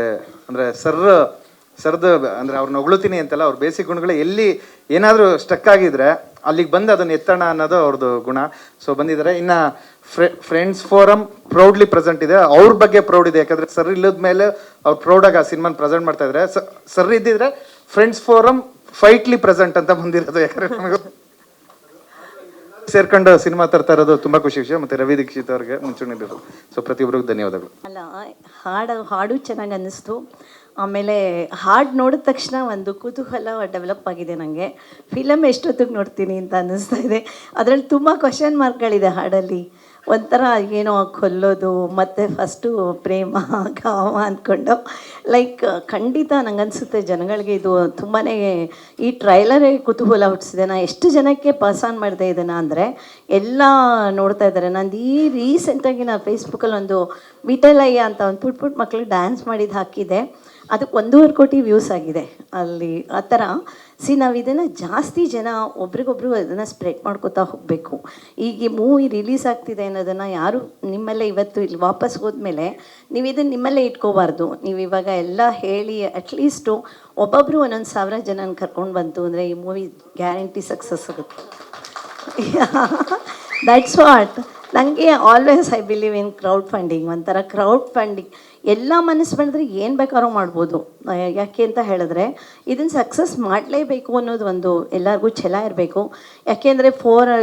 ಅಂದರೆ ಸರ್ದು ಅಂದರೆ ಅವ್ರನ್ನ ಹೊಗಳುತ್ತೀನಿ ಅಂತಲ್ಲ, ಅವ್ರ ಬೇಸಿಕ್ ಗುಣಗಳು ಎಲ್ಲಿ ಏನಾದರೂ ಸ್ಟಕ್ ಆಗಿದ್ರೆ ಅಲ್ಲಿಗೆ ಬಂದು ಅದನ್ನು ಎತ್ತೋಣ ಅನ್ನೋದು ಅವ್ರದ್ದು ಗುಣ. ಸೊ ಬಂದಿದ್ದಾರೆ. ಇನ್ನು ಫ್ರೆಂಡ್ಸ್ ಫೋರಮ್ ಪ್ರೌಡ್ಲಿ ಪ್ರೆಸೆಂಟ್ ಇದೆ. ಅವ್ರ ಬಗ್ಗೆ ಪ್ರೌಡ್ ಇದೆ, ಯಾಕಂದರೆ ಸರ್ ಇಲ್ಲದ ಮೇಲೆ ಅವ್ರು ಪ್ರೌಡಾಗಿ ಆ ಸಿನಿಮಾನ ಪ್ರೆಸೆಂಟ್ ಮಾಡ್ತಾ ಇದ್ದಾರೆ. ಸರ್ ಇದ್ದಿದ್ರೆ ಫ್ರೆಂಡ್ಸ್ ಫೋರಮ್ ಫೈಟ್ಲಿ ಪ್ರೆಸೆಂಟ್ ಅಂತ ಬಂದಿರೋದು. ಯಾಕಂದರೆ ನನಗೂ ಸೇರ್ಕೊಂಡು ಸಿನಿಮಾ ತರ್ತಾ ಇರೋದು ತುಂಬ ಖುಷಿ ವಿಷಯ. ಮತ್ತು ರವಿ ದೀಕ್ಷಿತ್ ಅವ್ರಿಗೆ ಮುಂಚೂಣಿಲಿರೋದು. ಸೊ ಪ್ರತಿಯೊಬ್ಬರಿಗೂ ಧನ್ಯವಾದಗಳು. ಅಲ್ಲ, ಹಾಡು ಚೆನ್ನಾಗಿ ಅನ್ನಿಸ್ತು. ಆಮೇಲೆ ಹಾಡು ನೋಡಿದ ತಕ್ಷಣ ಒಂದು ಕುತೂಹಲ ಡೆವಲಪ್ ಆಗಿದೆ ನನಗೆ. ಫಿಲಮ್ ಎಷ್ಟೊತ್ತಿಗೆ ನೋಡ್ತೀನಿ ಅಂತ ಅನ್ನಿಸ್ತಾ ಇದೆ. ಅದರಲ್ಲಿ ತುಂಬ ಕ್ವಶನ್ ಮಾರ್ಕ್ಗಳಿದೆ ಹಾಡಲ್ಲಿ. ಒಂಥರ ಏನೋ ಕೊಲ್ಲೋದು ಮತ್ತು ಫಸ್ಟು ಪ್ರೇಮ ಕಾಮ ಅಂದ್ಕೊಂಡು ಲೈಕ್ ಖಂಡಿತ ನಂಗನ್ಸುತ್ತೆ ಜನಗಳಿಗೆ ಇದು ತುಂಬಾ ಈ ಟ್ರೈಲರೇ ಕುತೂಹಲ ಹುಟ್ಟಿಸಿದೆ. ನಾನು ಎಷ್ಟು ಜನಕ್ಕೆ ಪಾಸ್ ಆನ್ ಮಾಡಿದೆ ಇದನ್ನು ಅಂದರೆ ಎಲ್ಲ ನೋಡ್ತಾ ಇದ್ದಾರೆ. ನಂದು ಈ ರೀಸೆಂಟಾಗಿ ನಾನು ಫೇಸ್ಬುಕ್ಕಲ್ಲಿ ಒಂದು ಮಿಟಲಯ್ಯ ಅಂತ ಒಂದು ಪುಟ್ ಮಕ್ಕಳು ಡ್ಯಾನ್ಸ್ ಮಾಡಿದ್ದು ಹಾಕಿದ್ದೆ. ಅದಕ್ಕೆ 1.5 ಕೋಟಿ ವ್ಯೂಸ್ ಆಗಿದೆ ಅಲ್ಲಿ. ಆ ಥರ ನಾವು ಇದನ್ನು ಜಾಸ್ತಿ ಜನ ಒಬ್ರಿಗೊಬ್ರು ಅದನ್ನು ಸ್ಪ್ರೆಡ್ ಮಾಡ್ಕೋತಾ ಹೋಗಬೇಕು. ಈಗ ಈ ಮೂವಿ ರಿಲೀಸ್ ಆಗ್ತಿದೆ ಅನ್ನೋದನ್ನು ಯಾರು ನಿಮ್ಮಲ್ಲೇ ಇವತ್ತು ಇಲ್ಲಿ ವಾಪಸ್ ಹೋದ್ಮೇಲೆ ನೀವು ಇದನ್ನು ನಿಮ್ಮಲ್ಲೇ ಇಟ್ಕೋಬಾರ್ದು. ನೀವು ಇವಾಗ ಎಲ್ಲ ಹೇಳಿ ಅಟ್ಲೀಸ್ಟು ಒಬ್ಬೊಬ್ಬರು 1,000 ಜನನ ಕರ್ಕೊಂಡು ಬಂತು ಅಂದರೆ ಈ ಮೂವಿ ಗ್ಯಾರಂಟಿ ಸಕ್ಸಸ್ ಆಗುತ್ತೆ. ದಟ್ಸ್ ವಾಟ್ ನನಗೆ always I believe in crowd funding. ಒಂಥರ ಕ್ರೌಡ್ ಫಂಡಿಂಗ್ ಎಲ್ಲ ಮನಸ್ಸು ಮಾಡಿದ್ರೆ ಏನು ಬೇಕಾದ್ರೂ ಮಾಡ್ಬೋದು. ಯಾಕೆ ಅಂತ ಹೇಳಿದ್ರೆ ಇದನ್ನು ಸಕ್ಸಸ್ ಮಾಡಲೇಬೇಕು ಅನ್ನೋದು ಒಂದು ಎಲ್ಲರಿಗೂ ಛಲ ಇರಬೇಕು. ಯಾಕೆಂದರೆ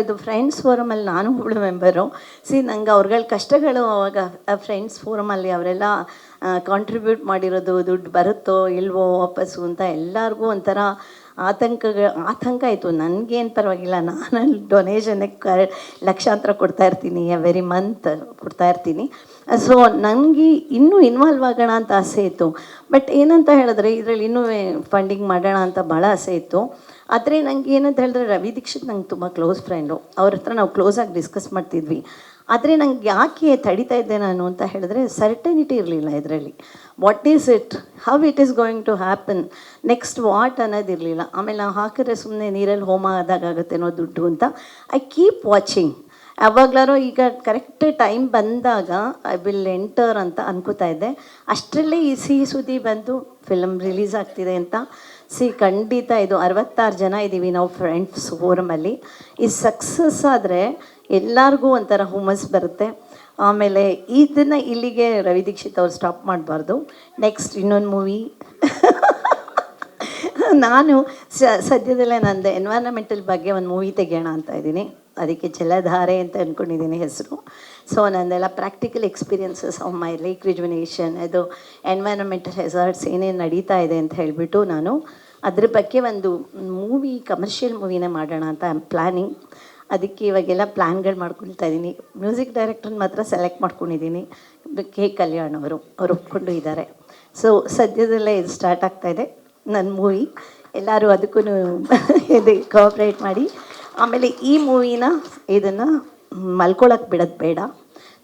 ಇದು ಫ್ರೆಂಡ್ಸ್ ಫೋರಮಲ್ಲಿ ನಾನು ಒಬ್ಬಳು ಮೆಂಬರು. ನಂಗೆ ಅವ್ರಗಳ ಕಷ್ಟಗಳು ಅವಾಗ ಫ್ರೆಂಡ್ಸ್ ಫೋರಮಲ್ಲಿ ಅವರೆಲ್ಲ ಕಾಂಟ್ರಿಬ್ಯೂಟ್ ಮಾಡಿರೋದು ದುಡ್ಡು ಬರುತ್ತೋ ಇಲ್ವೋ ವಾಪಸ್ಸು ಅಂತ ಎಲ್ಲರಿಗೂ ಒಂಥರ ಆತಂಕ ಆಯಿತು. ನನಗೇನು ಪರವಾಗಿಲ್ಲ, ನಾನು ಡೊನೇಷನ್ಗೆ ಲಕ್ಷಾಂತರ ಕೊಡ್ತಾಯಿರ್ತೀನಿ, ಎವ್ರಿ ಮಂತ್ ಕೊಡ್ತಾಯಿರ್ತೀನಿ. ಸೊ ನನಗೆ ಇನ್ನೂ ಇನ್ವಾಲ್ವ್ ಆಗೋಣ ಅಂತ ಆಸೆ ಇತ್ತು. ಬಟ್ ಏನಂತ ಹೇಳಿದ್ರೆ ಇದರಲ್ಲಿ ಇನ್ನೂ ಫಂಡಿಂಗ್ ಮಾಡೋಣ ಅಂತ ಭಾಳ ಆಸೆ ಇತ್ತು. ಆದರೆ ನನಗೆ ಏನಂತ ಹೇಳಿದ್ರೆ ರವಿ ದೀಕ್ಷಿತ್ ನಂಗೆ ತುಂಬ ಕ್ಲೋಸ್ ಫ್ರೆಂಡು. ಅವ್ರ ಹತ್ರ ನಾವು ಕ್ಲೋಸಾಗಿ ಡಿಸ್ಕಸ್ ಮಾಡ್ತಿದ್ವಿ. ಆದರೆ ನಂಗೆ ಯಾಕೆ ತಡಿತಾ ಇದ್ದೆ ನಾನು ಅಂತ ಹೇಳಿದ್ರೆ ಸರ್ಟನಿಟಿ ಇರಲಿಲ್ಲ ಇದರಲ್ಲಿ. What is it, how it is going to happen, next what ಅನ್ನೋದಿರಲಿಲ್ಲ. ಆಮೇಲೆ ನಾವು ಹಾಕಿದ್ರೆ ಸುಮ್ಮನೆ ನೀರಲ್ಲಿ ಹೋಮ ಆದಾಗತ್ತೇನೋ ದುಡ್ಡು ಅಂತ ಐ ಕೀಪ್ ವಾಚಿಂಗ್. ಯಾವಾಗ್ಲಾರು ಈಗ ಕರೆಕ್ಟ್ ಟೈಮ್ ಬಂದಾಗ ಐ ವಿಲ್ ಎಂಟರ್ ಅಂತ ಅನ್ಕೋತಾ ಇದ್ದೆ. ಅಷ್ಟರಲ್ಲೇ ಈ ಸಿಹಿ ಸುದ್ದಿ ಬಂದು ಫಿಲಮ್ ರಿಲೀಸ್ ಆಗ್ತಿದೆ ಅಂತ. ಖಂಡಿತ ಇದು 66 ಜನ ಇದ್ದೀವಿ ನಾವು ಫ್ರೆಂಡ್ಸ್ ಫೋರಮಲ್ಲಿ. ಈ ಸಕ್ಸಸ್ ಆದರೆ ಎಲ್ಲರಿಗೂ ಒಂಥರ ಹುಮ್ಮಸ್ ಬರುತ್ತೆ. ಆಮೇಲೆ ಇದನ್ನು ಇಲ್ಲಿಗೆ ರವಿ ದೀಕ್ಷಿತ್ ಅವ್ರು ಸ್ಟಾಪ್ ಮಾಡಬಾರ್ದು. ನೆಕ್ಸ್ಟ್ ಇನ್ನೊಂದು ಮೂವಿ ನಾನು ಸದ್ಯದಲ್ಲೇ ನಂದು ಎನ್ವೈರನ್ಮೆಂಟಲ್ ಬಗ್ಗೆ ಒಂದು ಮೂವಿ ತೆಗೆಯೋಣ ಅಂತ ಇದ್ದೀನಿ. ಅದಕ್ಕೆ ಜಲಧಾರೆ ಅಂತ ಅಂದ್ಕೊಂಡಿದ್ದೀನಿ ಹೆಸರು. ಸೊ ನಂದೆಲ್ಲ practical experiences of my lake rejuvenation, ಅದು ಎನ್ವೈರನ್ಮೆಂಟಲ್ ಹೆಸಾರ್ಟ್ಸ್ ಏನೇನು ನಡೀತಾ ಇದೆ ಅಂತ ಹೇಳಿಬಿಟ್ಟು ನಾನು ಅದ್ರ ಬಗ್ಗೆ ಒಂದು ಮೂವಿ, ಕಮರ್ಷಿಯಲ್ ಮೂವಿನೇ ಮಾಡೋಣ ಅಂತ ಐ ಆಮ್ ಪ್ಲ್ಯಾನಿಂಗ್. ಅದಕ್ಕೆ ಇವಾಗೆಲ್ಲ ಪ್ಲ್ಯಾನ್ಗಳು ಮಾಡ್ಕೊಳ್ತಾ ಇದ್ದೀನಿ. ಮ್ಯೂಸಿಕ್ ಡೈರೆಕ್ಟ್ರನ್ನ ಮಾತ್ರ ಸೆಲೆಕ್ಟ್ ಮಾಡ್ಕೊಂಡಿದ್ದೀನಿ, ಕೆ ಕಲ್ಯಾಣ್ ಅವರು ಒಪ್ಕೊಂಡು ಇದ್ದಾರೆ. ಸೊ ಸದ್ಯದಲ್ಲೇ ಇದು ಸ್ಟಾರ್ಟ್ ಆಗ್ತಾಯಿದೆ ನನ್ನ ಮೂವಿ. ಎಲ್ಲರೂ ಅದಕ್ಕೂ ಇದು ಕೋಆಪ್ರೇಟ್ ಮಾಡಿ. ಆಮೇಲೆ ಈ ಮೂವಿನ ಇದನ್ನು ಮಲ್ಕೊಳಕ್ಕೆ ಬಿಡೋದು ಬೇಡ.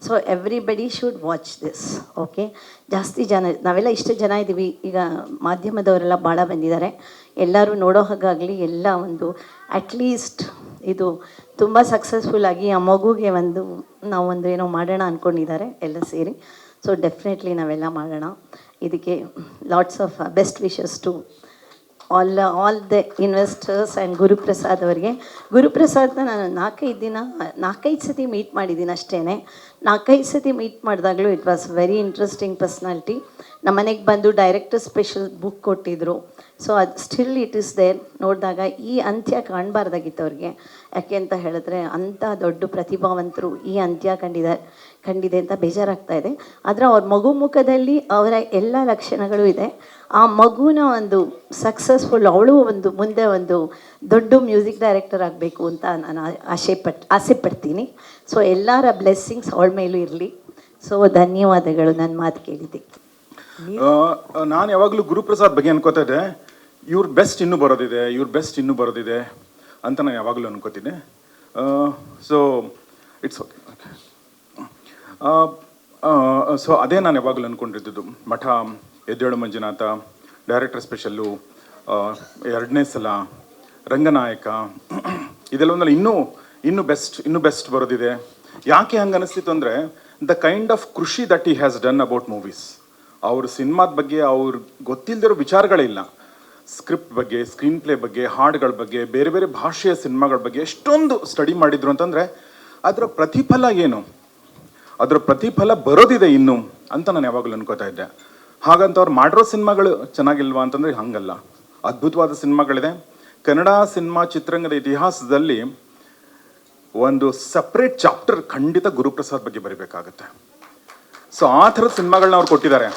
So everybody should watch this. Okay, ಜಾಸ್ತಿ ಜನ, ನಾವೆಲ್ಲ ಇಷ್ಟು ಜನ ಇದ್ದೀವಿ. ಈಗ ಮಾಧ್ಯಮದವರೆಲ್ಲ ಭಾಳ ಬಂದಿದ್ದಾರೆ. ಎಲ್ಲರೂ ನೋಡೋ ಹಾಗಾಗಲಿ ಎಲ್ಲ ಒಂದು ಅಟ್ಲೀಸ್ಟ್ ಇದು ತುಂಬ ಸಕ್ಸಸ್ಫುಲ್ಲಾಗಿ ಆ ಮಗುಗೆ ನಾವೊಂದು ಏನೋ ಮಾಡೋಣ ಅಂದ್ಕೊಂಡಿದ್ದಾರೆ ಎಲ್ಲ ಸೇರಿ. ಸೊ ಡೆಫಿನೆಟ್ಲಿ ನಾವೆಲ್ಲ ಮಾಡೋಣ. ಇದಕ್ಕೆ lots of best wishes to all the investors and Guruprasad ಅವರಿಗೆ. ಗುರುಪ್ರಸಾದ್ನ ನಾನು 4-5 ಸತಿ ಮೀಟ್ ಮಾಡಿದ್ದೀನಿ ಅಷ್ಟೇ. 4-5 ಸತಿ ಮೀಟ್ ಮಾಡಿದಾಗಲೂ it was very interesting personality. ನಮ್ಮ ಮನೆಗೆ ಬಂದು ಡೈರೆಕ್ಟರ್ ಸ್ಪೆಷಲ್ ಬುಕ್ ಕೊಟ್ಟಿದ್ರು. ಸೊ ಅದು ಸ್ಟಿಲ್ ಇಟ್ ಈಸ್ ದೇರ್. ನೋಡಿದಾಗ ಈ ಅಂತ್ಯ ಕಾಣಬಾರ್ದಾಗಿತ್ತು ಅವ್ರಿಗೆ. ಯಾಕೆ ಅಂತ ಹೇಳಿದ್ರೆ ಅಂಥ ದೊಡ್ಡ ಪ್ರತಿಭಾವಂತರು ಈ ಅಂತ್ಯ ಕಂಡಿದೆ ಅಂತ ಬೇಜಾರಾಗ್ತಾ ಇದೆ. ಆದರೆ ಅವ್ರ ಮಗು ಮುಖದಲ್ಲಿ ಅವರ ಎಲ್ಲ ಲಕ್ಷಣಗಳು ಇದೆ. ಆ ಮಗುನ ಒಂದು ಸಕ್ಸಸ್ಫುಲ್, ಅವಳು ಒಂದು ಮುಂದೆ ಒಂದು ದೊಡ್ಡ ಮ್ಯೂಸಿಕ್ ಡೈರೆಕ್ಟರ್ ಆಗಬೇಕು ಅಂತ ನಾನು ಆಸೆ ಪಡ್ತೀನಿ. ಸೊ ಎಲ್ಲರ ಬ್ಲೆಸ್ಸಿಂಗ್ಸ್ ಅವಳ ಮೇಲೂ ಇರಲಿ. ಸೊ ಧನ್ಯವಾದಗಳು ನನ್ನ ಮಾತು ಕೇಳಿದ್ದಕ್ಕೆ. ನಾನು ಯಾವಾಗಲೂ ಗುರುಪ್ರಸಾದ್ ಬಗ್ಗೆ ಅನ್ಕೋತಾ ಇದ್ದೆ, ಇವ್ರ ಬೆಸ್ಟ್ ಇನ್ನೂ ಬರೋದಿದೆ ಅಂತ ನಾನು ಯಾವಾಗಲೂ ಅನ್ಕೋತಿದ್ದೆ. So it's okay. ಸೊ ಅದೇ ನಾನು ಯಾವಾಗಲೂ ಅಂದ್ಕೊಂಡಿದ್ದು. ಮಠ, ಎದ್ದೇಳು ಮಂಜುನಾಥ, ಡೈರೆಕ್ಟರ್ ಸ್ಪೆಷಲ್ಲು, 2ನೇ ಸಲ, ರಂಗನಾಯಕ, ಇದೆಲ್ಲ ಒಂದಲ್ಲ ಇನ್ನೂ ಬೆಸ್ಟ್ ಬರೋದಿದೆ. ಯಾಕೆ ಹಂಗೆ ಅನಿಸ್ತಿತ್ತು ಅಂದರೆ, ದ ಕೈಂಡ್ ಆಫ್ ಕೃಷಿ that he has done about movies. ಅವ್ರ ಸಿನಿಮಾದ ಬಗ್ಗೆ ಅವ್ರು ಗೊತ್ತಿಲ್ಲದಿರೋ ವಿಚಾರಗಳಿಲ್ಲ. ಸ್ಕ್ರಿಪ್ಟ್ ಬಗ್ಗೆ, ಸ್ಕ್ರೀನ್ ಪ್ಲೇ ಬಗ್ಗೆ, ಹಾಡುಗಳ ಬಗ್ಗೆ, ಬೇರೆ ಬೇರೆ ಭಾಷೆಯ ಸಿನಿಮಾಗಳ ಬಗ್ಗೆ ಎಷ್ಟೊಂದು ಸ್ಟಡಿ ಮಾಡಿದ್ರು ಅಂತಂದರೆ ಅದರ ಪ್ರತಿಫಲ ಏನು, ಅದರ ಪ್ರತಿಫಲ ಬರೋದಿದೆ ಇನ್ನು ಅಂತ ನಾನು ಯಾವಾಗಲೂ ಅನ್ಕೋತಾ ಇದ್ದೆ. ಹಾಗಂತ ಅವ್ರು ಮಾಡಿರೋ ಸಿನಿಮಾಗಳು ಚೆನ್ನಾಗಿಲ್ವಾ ಅಂತಂದರೆ ಹಂಗಲ್ಲ, ಅದ್ಭುತವಾದ ಸಿನಿಮಾಗಳಿದೆ. ಕನ್ನಡ ಸಿನಿಮಾ ಚಿತ್ರರಂಗದ ಇತಿಹಾಸದಲ್ಲಿ ಒಂದು ಸಪ್ರೇಟ್ ಚಾಪ್ಟರ್ ಖಂಡಿತ ಗುರುಪ್ರಸಾದ್ ಬಗ್ಗೆ ಬರೀಬೇಕಾಗತ್ತೆ. ಸೊ ಆ ಥರದ ಸಿನಿಮಾಗಳನ್ನ ಅವ್ರು ಕೊಟ್ಟಿದ್ದಾರೆ.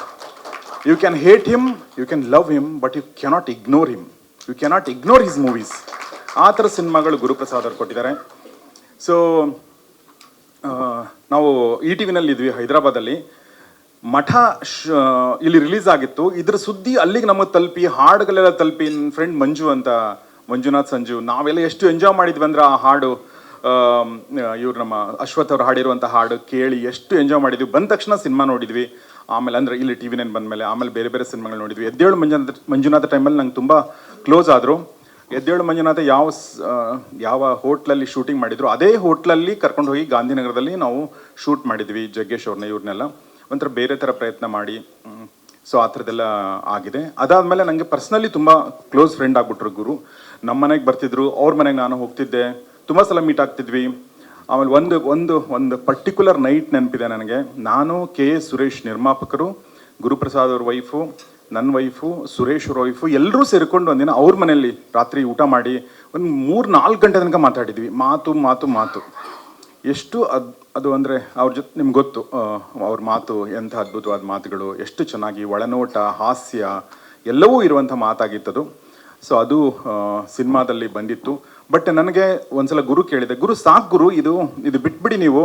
You can hate him, you can love him, but you cannot ignore him, you cannot ignore his movies. ಆ ಥರ ಸಿನಿಮಾಗಳು ಗುರುಪ್ರಸಾದ್ ಅವ್ರು ಕೊಟ್ಟಿದ್ದಾರೆ. ಸೊ ನಾವು ETVನಲ್ಲಿ ಇದ್ವಿ ಹೈದರಾಬಾದಲ್ಲಿ. ಮಠ ಇಲ್ಲಿ ರಿಲೀಸ್ ಆಗಿತ್ತು. ಇದ್ರ ಸುದ್ದಿ ಅಲ್ಲಿಗೆ ನಮಗೆ ತಲುಪಿ, ಹಾಡುಗಳೆಲ್ಲ ತಲುಪಿ. ನನ್ನ ಫ್ರೆಂಡ್ ಮಂಜುನಾಥ್ ಸಂಜು, ನಾವೆಲ್ಲ ಎಷ್ಟು ಎಂಜಾಯ್ ಮಾಡಿದ್ವಿ ಅಂದ್ರೆ ಆ ಹಾಡು, ಇವ್ರು ನಮ್ಮ ಅಶ್ವಥ್ ಅವ್ರು ಹಾಡಿರುವಂಥ ಹಾಡು ಕೇಳಿ ಎಷ್ಟು ಎಂಜಾಯ್ ಮಾಡಿದ್ವಿ. ಬಂದ ತಕ್ಷಣ ಸಿನಿಮಾ ನೋಡಿದ್ವಿ. ಆಮೇಲೆ ಅಂದರೆ ಇಲ್ಲಿ TV9 ಬಂದಮೇಲೆ ಆಮೇಲೆ ಬೇರೆ ಬೇರೆ ಸಿನಿಮಾಗಳು ನೋಡಿದ್ವಿ. ಎದ್ದೇಳು ಮಂಜುನಾಥ ಟೈಮಲ್ಲಿ ನಂಗೆ ತುಂಬ ಕ್ಲೋಸ್ ಆದರು. ಎದ್ದೇಳು ಮಂಜುನಾಥ ಯಾವ ಹೋಟ್ಲಲ್ಲಿ ಶೂಟಿಂಗ್ ಮಾಡಿದ್ರು ಅದೇ ಹೋಟ್ಲಲ್ಲಿ ಕರ್ಕೊಂಡು ಹೋಗಿ ಗಾಂಧಿನಗರದಲ್ಲಿ ನಾವು ಶೂಟ್ ಮಾಡಿದ್ವಿ. ಜಗ್ಗೇಶ್ ಅವ್ರನ್ನ ಇವ್ರನ್ನೆಲ್ಲ ಒಂಥರ ಬೇರೆ ಥರ ಪ್ರಯತ್ನ ಮಾಡಿ. ಸೊ ಆ ಥರದ್ದೆಲ್ಲ ಆಗಿದೆ. ಅದಾದಮೇಲೆ ನನಗೆ ಪರ್ಸ್ನಲಿ ತುಂಬ ಕ್ಲೋಸ್ ಫ್ರೆಂಡ್ ಆಗ್ಬಿಟ್ರು ಗುರು. ನಮ್ಮ ಮನೆಗೆ ಬರ್ತಿದ್ರು, ಅವ್ರ ಮನೆಗೆ ನಾನು ಹೋಗ್ತಿದ್ದೆ, ತುಂಬ ಸಲ ಮೀಟ್ ಆಗ್ತಿದ್ವಿ. ಆಮೇಲೆ ಒಂದು ಪರ್ಟಿಕ್ಯುಲರ್ ನೈಟ್ ನೆನಪಿದೆ ನನಗೆ. ನಾನು KS ಸುರೇಶ್ ನಿರ್ಮಾಪಕರು, ಗುರುಪ್ರಸಾದ್ ಅವ್ರ ವೈಫು, ನನ್ನ ವೈಫು, ಸುರೇಶ್ ಅವ್ರ ವೈಫು ಎಲ್ಲರೂ ಸೇರಿಕೊಂಡು ಒಂದಿನ ಅವ್ರ ಮನೆಯಲ್ಲಿ ರಾತ್ರಿ ಊಟ ಮಾಡಿ ಒಂದು 3-4 ಗಂಟೆ ತನಕ ಮಾತಾಡಿದ್ವಿ. ಮಾತು ಎಷ್ಟು ಅದು ಅಂದರೆ ಅವ್ರ ಜೊತೆ ನಿಮ್ಗೆ ಗೊತ್ತು ಅವ್ರ ಮಾತು ಎಂಥ ಅದ್ಭುತವಾದ ಮಾತುಗಳು, ಎಷ್ಟು ಚೆನ್ನಾಗಿ ಒಳನೋಟ, ಹಾಸ್ಯ ಎಲ್ಲವೂ ಇರುವಂಥ ಮಾತಾಗಿತ್ತದು. ಸೊ ಅದು ಸಿನಿಮಾದಲ್ಲಿ ಬಂದಿತ್ತು. ಬಟ್ ನನಗೆ ಒಂದ್ಸಲ ಗುರು ಕೇಳಿದೆ, ಗುರು ಸಾಕು ಗುರು, ಇದು ಬಿಟ್ಬಿಡಿ ನೀವು,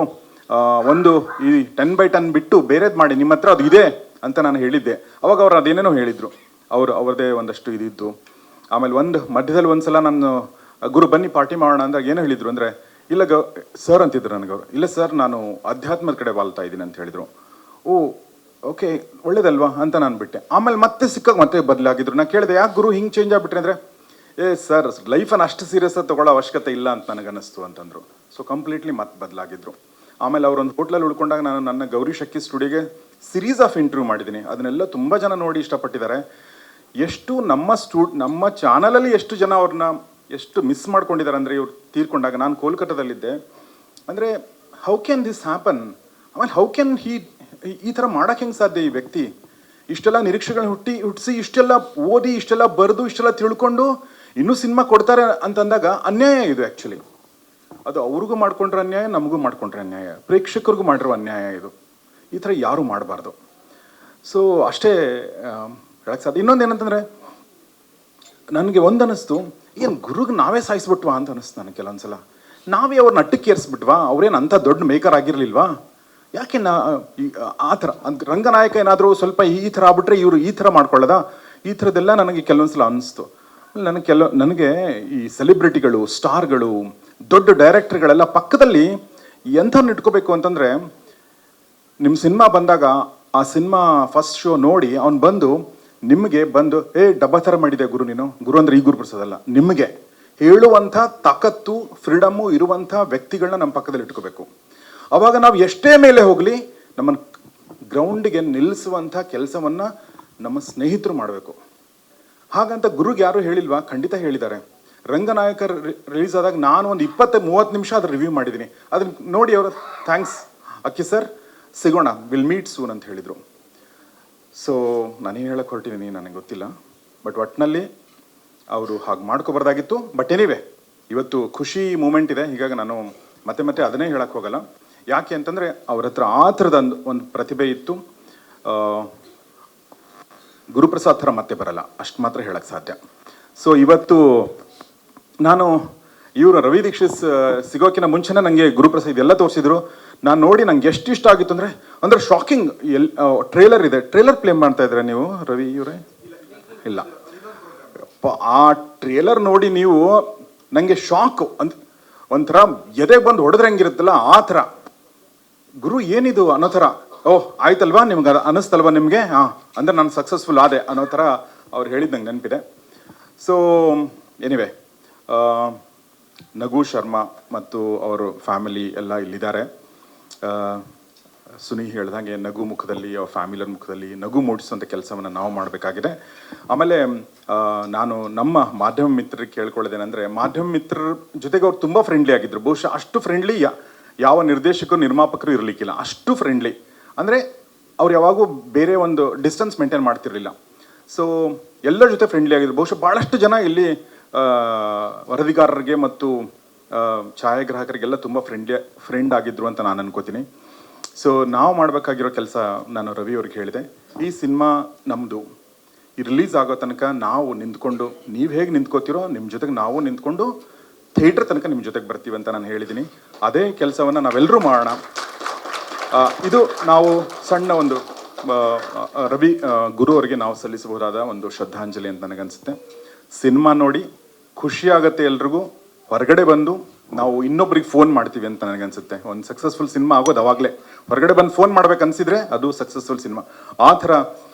ಒಂದು ಈ 10x10 ಬಿಟ್ಟು ಬೇರೆದು ಮಾಡಿ, ನಿಮ್ಮ ಹತ್ರ ಅದು ಇದೆ ಅಂತ ನಾನು ಹೇಳಿದ್ದೆ. ಅವಾಗ ಅವ್ರು ಅದೇನೇನೋ ಹೇಳಿದರು, ಅವ್ರದ್ದೇ ಒಂದಷ್ಟು ಇದಿತ್ತು. ಆಮೇಲೆ ಮಧ್ಯದಲ್ಲಿ ಒಂದ್ಸಲ ನಾನು ಗುರು ಬನ್ನಿ ಪಾರ್ಟಿ ಮಾಡೋಣ ಅಂದಾಗ ಏನು ಹೇಳಿದರು ಅಂದರೆ, ಇಲ್ಲ ಸರ್ ಅಂತಿದ್ರು ನನಗೆ ಅವರು, ಇಲ್ಲ ಸರ್ ನಾನು ಅಧ್ಯಾತ್ಮದ ಕಡೆ ವಾಲ್ತಾ ಇದ್ದೀನಿ ಅಂತ ಹೇಳಿದರು. ಓಕೆ ಒಳ್ಳೇದಲ್ವಾ ಅಂತ ನಾನು ಬಿಟ್ಟೆ. ಆಮೇಲೆ ಮತ್ತೆ ಸಿಕ್ಕಾಗ ಮತ್ತೆ ಬದಲಾಗಿದ್ರು. ನಾನು ಕೇಳಿದೆ, ಯಾಕೆ ಗುರು ಹಿಂಗೆ ಚೇಂಜ್ ಆಗಿಬಿಟ್ರೆ ಅಂದರೆ, ಸರ್ ಲೈಫನ್ನು ಅಷ್ಟು ಸೀರಿಯಸ್ ಆಗಿ ತೊಗೊಳ್ಳೋ ಅವಶ್ಯಕತೆ ಇಲ್ಲ ಅಂತ ನನಗನ್ನಿಸ್ತು ಅಂತಂದರು. ಸೊ ಕಂಪ್ಲೀಟ್ಲಿ ಮತ್ತೆ ಬದಲಾಗಿದ್ರು. ಆಮೇಲೆ ಅವರೊಂದು ಹೋಟ್ಲಲ್ಲಿ ಉಳ್ಕೊಂಡಾಗ ನಾನು ನನ್ನ ಗೌರಿ ಶಕ್ಕಿ ಸ್ಟುಡಿಯೋಗೆ ಸೀರೀಸ್ ಆಫ್ ಇಂಟರ್ವ್ಯೂ ಮಾಡಿದ್ದೀನಿ. ಅದನ್ನೆಲ್ಲ ತುಂಬ ಜನ ನೋಡಿ ಇಷ್ಟಪಟ್ಟಿದ್ದಾರೆ. ಎಷ್ಟು ನಮ್ಮ ಚಾನಲಲ್ಲಿ ಎಷ್ಟು ಜನ ಅವ್ರನ್ನ ಎಷ್ಟು ಮಿಸ್ ಮಾಡ್ಕೊಂಡಿದ್ದಾರೆ ಅಂದರೆ, ಇವ್ರು ತೀರ್ಕೊಂಡಾಗ ನಾನು ಕೋಲ್ಕತ್ತಾದಲ್ಲಿದ್ದೆ. ಅಂದರೆ ಹೌ ಕ್ಯಾನ್ ದಿಸ್ ಹ್ಯಾಪನ್, ಆಮೇಲೆ ಹೌ ಕ್ಯಾನ್ ಈ ಥರ ಮಾಡೋಕ್ಕೆ ಹೆಂಗೆ ಸಾಧ್ಯ ಈ ವ್ಯಕ್ತಿ, ಇಷ್ಟೆಲ್ಲ ನಿರೀಕ್ಷೆಗಳನ್ನ ಹುಟ್ಟಿಸಿ ಇಷ್ಟೆಲ್ಲ ಓದಿ ಇಷ್ಟೆಲ್ಲ ಬರೆದು ಇಷ್ಟೆಲ್ಲ ತಿಳ್ಕೊಂಡು ಇನ್ನೂ ಸಿನಿಮಾ ಕೊಡ್ತಾರೆ ಅಂತಂದಾಗ ಅನ್ಯಾಯ ಇದು. ಆ್ಯಕ್ಚುಲಿ ಅದು ಅವ್ರಿಗೂ ಮಾಡ್ಕೊಂಡ್ರೆ ಅನ್ಯಾಯ, ನಮಗೂ ಮಾಡ್ಕೊಂಡ್ರೆ ಅನ್ಯಾಯ, ಪ್ರೇಕ್ಷಕರಿಗೂ ಮಾಡಿರೋ ಅನ್ಯಾಯ ಇದು. ಈ ಥರ ಯಾರೂ ಮಾಡಬಾರ್ದು. ಸೊ ಅಷ್ಟೇ ಹೇಳಕ್ಕೆ ಸಾಧ್ಯ. ಇನ್ನೊಂದು ಏನಂತಂದರೆ, ನನಗೆ ಒಂದು ಅನ್ನಿಸ್ತು, ಏನು ಗುರುಗೆ ನಾವೇ ಸಾಯಿಸ್ಬಿಟ್ವಾ ಅಂತ ಅನ್ನಿಸ್ತು ನನಗೆ ಕೆಲವೊಂದ್ಸಲ. ನಾವೇ ಅವ್ರನ್ನ ಅಟ್ಟಕ್ಕೆ ಏರಿಸ್ಬಿಟ್ವಾ, ಅವ್ರೇನು ಅಂಥ ದೊಡ್ಡ ಮೇಕರ್ ಆಗಿರಲಿಲ್ವಾ, ಯಾಕೆ ಆ ಥರ ರಂಗನಾಯಕ ಏನಾದರೂ ಸ್ವಲ್ಪ ಈ ಥರ ಆಗ್ಬಿಟ್ರೆ ಇವರು ಈ ಥರ ಮಾಡ್ಕೊಳ್ಳೋದ, ಈ ಥರದ್ದೆಲ್ಲ ನನಗೆ ಕೆಲವೊಂದ್ಸಲ ಅನ್ನಿಸ್ತು. ನನಗೆ ಈ ಸೆಲೆಬ್ರಿಟಿಗಳು, ಸ್ಟಾರ್ಗಳು, ದೊಡ್ಡ ಡೈರೆಕ್ಟರ್ಗಳೆಲ್ಲ ಪಕ್ಕದಲ್ಲಿ ಎಂಥವ್ರನ್ನ ಇಟ್ಕೋಬೇಕು ಅಂತಂದರೆ, ನಿಮ್ಮ ಸಿನಿಮಾ ಬಂದಾಗ ಆ ಸಿನಿಮಾ ಫಸ್ಟ್ ಶೋ ನೋಡಿ ಅವ್ನು ನಿಮಗೆ ಬಂದು ಡಬ್ಬ ಥರ ಮಾಡಿದೆ ಗುರು ನೀನು, ಗುರು ಅಂದರೆ ಈ ಗುರುಪ್ರಸಾದ್ ಅಲ್ಲ, ನಿಮಗೆ ಹೇಳುವಂಥ ತಾಕತ್ತು, ಫ್ರೀಡಮ್ಮು ಇರುವಂಥ ವ್ಯಕ್ತಿಗಳನ್ನ ನಮ್ಮ ಪಕ್ಕದಲ್ಲಿ ಇಟ್ಕೋಬೇಕು. ಅವಾಗ ನಾವು ಎಷ್ಟೇ ಮೇಲೆ ಹೋಗಲಿ ನಮ್ಮನ್ನು ಗ್ರೌಂಡಿಗೆ ನಿಲ್ಲಿಸುವಂಥ ಕೆಲಸವನ್ನು ನಮ್ಮ ಸ್ನೇಹಿತರು ಮಾಡಬೇಕು. ಹಾಗಂತ ಗುರುಗೆ ಯಾರು ಹೇಳಿಲ್ವಾ? ಖಂಡಿತ ಹೇಳಿದ್ದಾರೆ. ರಂಗನಾಯಕ ರಿಲೀಸ್ ಆದಾಗ ನಾನು ಒಂದು 20-30 ನಿಮಿಷ ಅದ್ರ ರಿವ್ಯೂ ಮಾಡಿದ್ದೀನಿ. ಅದನ್ನ ನೋಡಿ ಅವರು ಥ್ಯಾಂಕ್ಸ್ ಅಕ್ಕಿ ಸರ್, ಸಿಗೋಣ, ವಿಲ್ ಮೀಟ್ ಸೂನ್ ಅಂತ ಹೇಳಿದರು. ಸೊ ನಾನೇನು ಹೇಳಕ್ಕೆ ಹೊರಟಿದ್ದೀನಿ ನನಗೆ ಗೊತ್ತಿಲ್ಲ, ಬಟ್ ಒಟ್ಟಿನಲ್ಲಿ ಅವರು ಹಾಗೆ ಮಾಡ್ಕೋಬಾರ್ದಾಗಿತ್ತು. ಬಟ್ ಎನಿವೆ ಇವತ್ತು ಖುಷಿ ಮೂಮೆಂಟ್ ಇದೆ, ಹೀಗಾಗಿ ನಾನು ಮತ್ತೆ ಮತ್ತೆ ಅದನ್ನೇ ಹೇಳಕ್ಕೆ ಹೋಗಲ್ಲ. ಯಾಕೆ ಅಂತಂದರೆ ಅವ್ರ ಹತ್ರ ಆ ಥರದ ಒಂದು ಪ್ರತಿಭೆ ಇತ್ತು. ಗುರುಪ್ರಸಾದ್ ಥರ ಮತ್ತೆ ಬರಲ್ಲ, ಅಷ್ಟು ಮಾತ್ರ ಹೇಳಕ್ಕೆ ಸಾಧ್ಯ. ಸೊ ಇವತ್ತು ನಾನು ಇವರು ರವಿ ದೀಕ್ಷಿತ್ ಸಿಗೋಕ್ಕಿಂತ ಮುಂಚೆನೇ ನನಗೆ ಗುರುಪ್ರಸಾದ್ ಇದೆಲ್ಲ ತೋರಿಸಿದ್ರು. ನಾನು ನೋಡಿ ನಂಗೆ ಎಷ್ಟು ಇಷ್ಟ ಆಗಿತ್ತು ಅಂದರೆ ಶಾಕಿಂಗ್. ಟ್ರೇಲರ್ ಇದೆ, ಟ್ರೇಲರ್ ಪ್ಲೇ ಮಾಡ್ತಾ ಇದ್ರೆ ನೀವು ರವಿ ಇವರೇ? ಇಲ್ಲ, ಆ ಟ್ರೇಲರ್ ನೋಡಿ ನೀವು ನನಗೆ ಶಾಕ್ ಒಂಥರ ಎದೆಗೆ ಬಂದು ಹೊಡೆದ್ರೆ ಹೆಂಗಿರುತ್ತಲ್ಲ ಆ ಥರ, ಗುರು ಏನಿದು ಅನ್ನೋ ಥರ. ಓಹ್ ಆಯ್ತಲ್ವಾ, ನಿಮ್ಗೆ ಅನ್ನಿಸ್ತಲ್ವಾ ನಿಮಗೆ? ಹಾಂ ಅಂದರೆ ನಾನು ಸಕ್ಸಸ್ಫುಲ್ ಆದೆ ಅನ್ನೋ ಥರ ಅವ್ರು ಹೇಳಿದ್ದು ನಂಗೆ ನೆನಪಿದೆ. ಸೊ ಎನಿವೆ, ನಗು ಶರ್ಮಾ ಮತ್ತು ಅವರು ಫ್ಯಾಮಿಲಿ ಎಲ್ಲ ಇಲ್ಲಿದ್ದಾರೆ. ಸುನಿ ಹೇಳ್ದಂಗೆ ನಗು ಮುಖದಲ್ಲಿ, ಅವ್ರ ಫ್ಯಾಮಿಲಿಯರ್ ಮುಖದಲ್ಲಿ ನಗು ಮೂಡಿಸುವಂಥ ಕೆಲಸವನ್ನು ನಾವು ಮಾಡಬೇಕಾಗಿದೆ. ಆಮೇಲೆ ನಾನು ನಮ್ಮ ಮಾಧ್ಯಮ ಮಿತ್ರರಿಗೆ ಕೇಳ್ಕೊಳ್ಳೋದೇನೆಂದರೆ, ಮಾಧ್ಯಮ ಮಿತ್ರರ ಜೊತೆಗೆ ಅವ್ರು ತುಂಬ ಫ್ರೆಂಡ್ಲಿ ಆಗಿದ್ದರು. ಬಹುಶಃ ಅಷ್ಟು ಫ್ರೆಂಡ್ಲಿ ಯಾವ ನಿರ್ದೇಶಕರು ನಿರ್ಮಾಪಕರು ಇರಲಿಕ್ಕಿಲ್ಲ, ಅಷ್ಟು ಫ್ರೆಂಡ್ಲಿ. ಅಂದರೆ ಅವ್ರು ಯಾವಾಗೂ ಬೇರೆ ಒಂದು ಡಿಸ್ಟೆನ್ಸ್ ಮೇಂಟೈನ್ ಮಾಡ್ತಿರಲಿಲ್ಲ. ಸೊ ಎಲ್ಲರ ಜೊತೆ ಫ್ರೆಂಡ್ಲಿ ಆಗಿದ್ರು. ಬಹುಶಃ ಭಾಳಷ್ಟು ಜನ ಇಲ್ಲಿ ವರದಿಗಾರರಿಗೆ ಮತ್ತು ಛಾಯಾಗ್ರಾಹಕರಿಗೆಲ್ಲ ತುಂಬ ಫ್ರೆಂಡ್ ಆಗಿದ್ರು ಅಂತ ನಾನು ಅನ್ಕೋತೀನಿ. ಸೊ ನಾವು ಮಾಡಬೇಕಾಗಿರೋ ಕೆಲಸ ನಾನು ರವಿ ಅವ್ರಿಗೆ ಹೇಳಿದೆ, ಈ ಸಿನಿಮಾ ನಮ್ಮದು, ಈ ರಿಲೀಸ್ ಆಗೋ ತನಕ ನಾವು ನಿಂತ್ಕೊಂಡು, ನೀವು ಹೇಗೆ ನಿಂತ್ಕೋತಿರೋ ನಿಮ್ಮ ಜೊತೆಗೆ ನಾವು ನಿಂತ್ಕೊಂಡು ಥಿಯೇಟ್ರ್ ತನಕ ನಿಮ್ಮ ಜೊತೆಗೆ ಬರ್ತೀವಿ ಅಂತ ನಾನು ಹೇಳಿದ್ದೀನಿ. ಅದೇ ಕೆಲಸವನ್ನು ನಾವೆಲ್ಲರೂ ಮಾಡೋಣ. ಇದು ನಾವು ಸಣ್ಣ ಒಂದು ರವಿ ಗುರು ಅವರಿಗೆ ನಾವು ಸಲ್ಲಿಸಬಹುದಾದ ಒಂದು ಶ್ರದ್ಧಾಂಜಲಿ ಅಂತ ನನಗನ್ಸುತ್ತೆ. ಸಿನಿಮಾ ನೋಡಿ ಖುಷಿ ಆಗುತ್ತೆ ಎಲ್ರಿಗೂ. ಹೊರಗಡೆ ಬಂದು ನಾವು ಇನ್ನೊಬ್ರಿಗೆ ಫೋನ್ ಮಾಡ್ತೀವಿ ಅಂತ ನನಗನ್ಸುತ್ತೆ. ಒಂದು ಸಕ್ಸಸ್ಫುಲ್ ಸಿನಿಮಾ ಆಗೋದು ಅವಾಗಲೇ, ಹೊರಗಡೆ ಬಂದು ಫೋನ್ ಮಾಡ್ಬೇಕು ಅನ್ಸಿದ್ರೆ ಅದು ಸಕ್ಸಸ್ಫುಲ್ ಸಿನಿಮಾ. ಆ ಥರ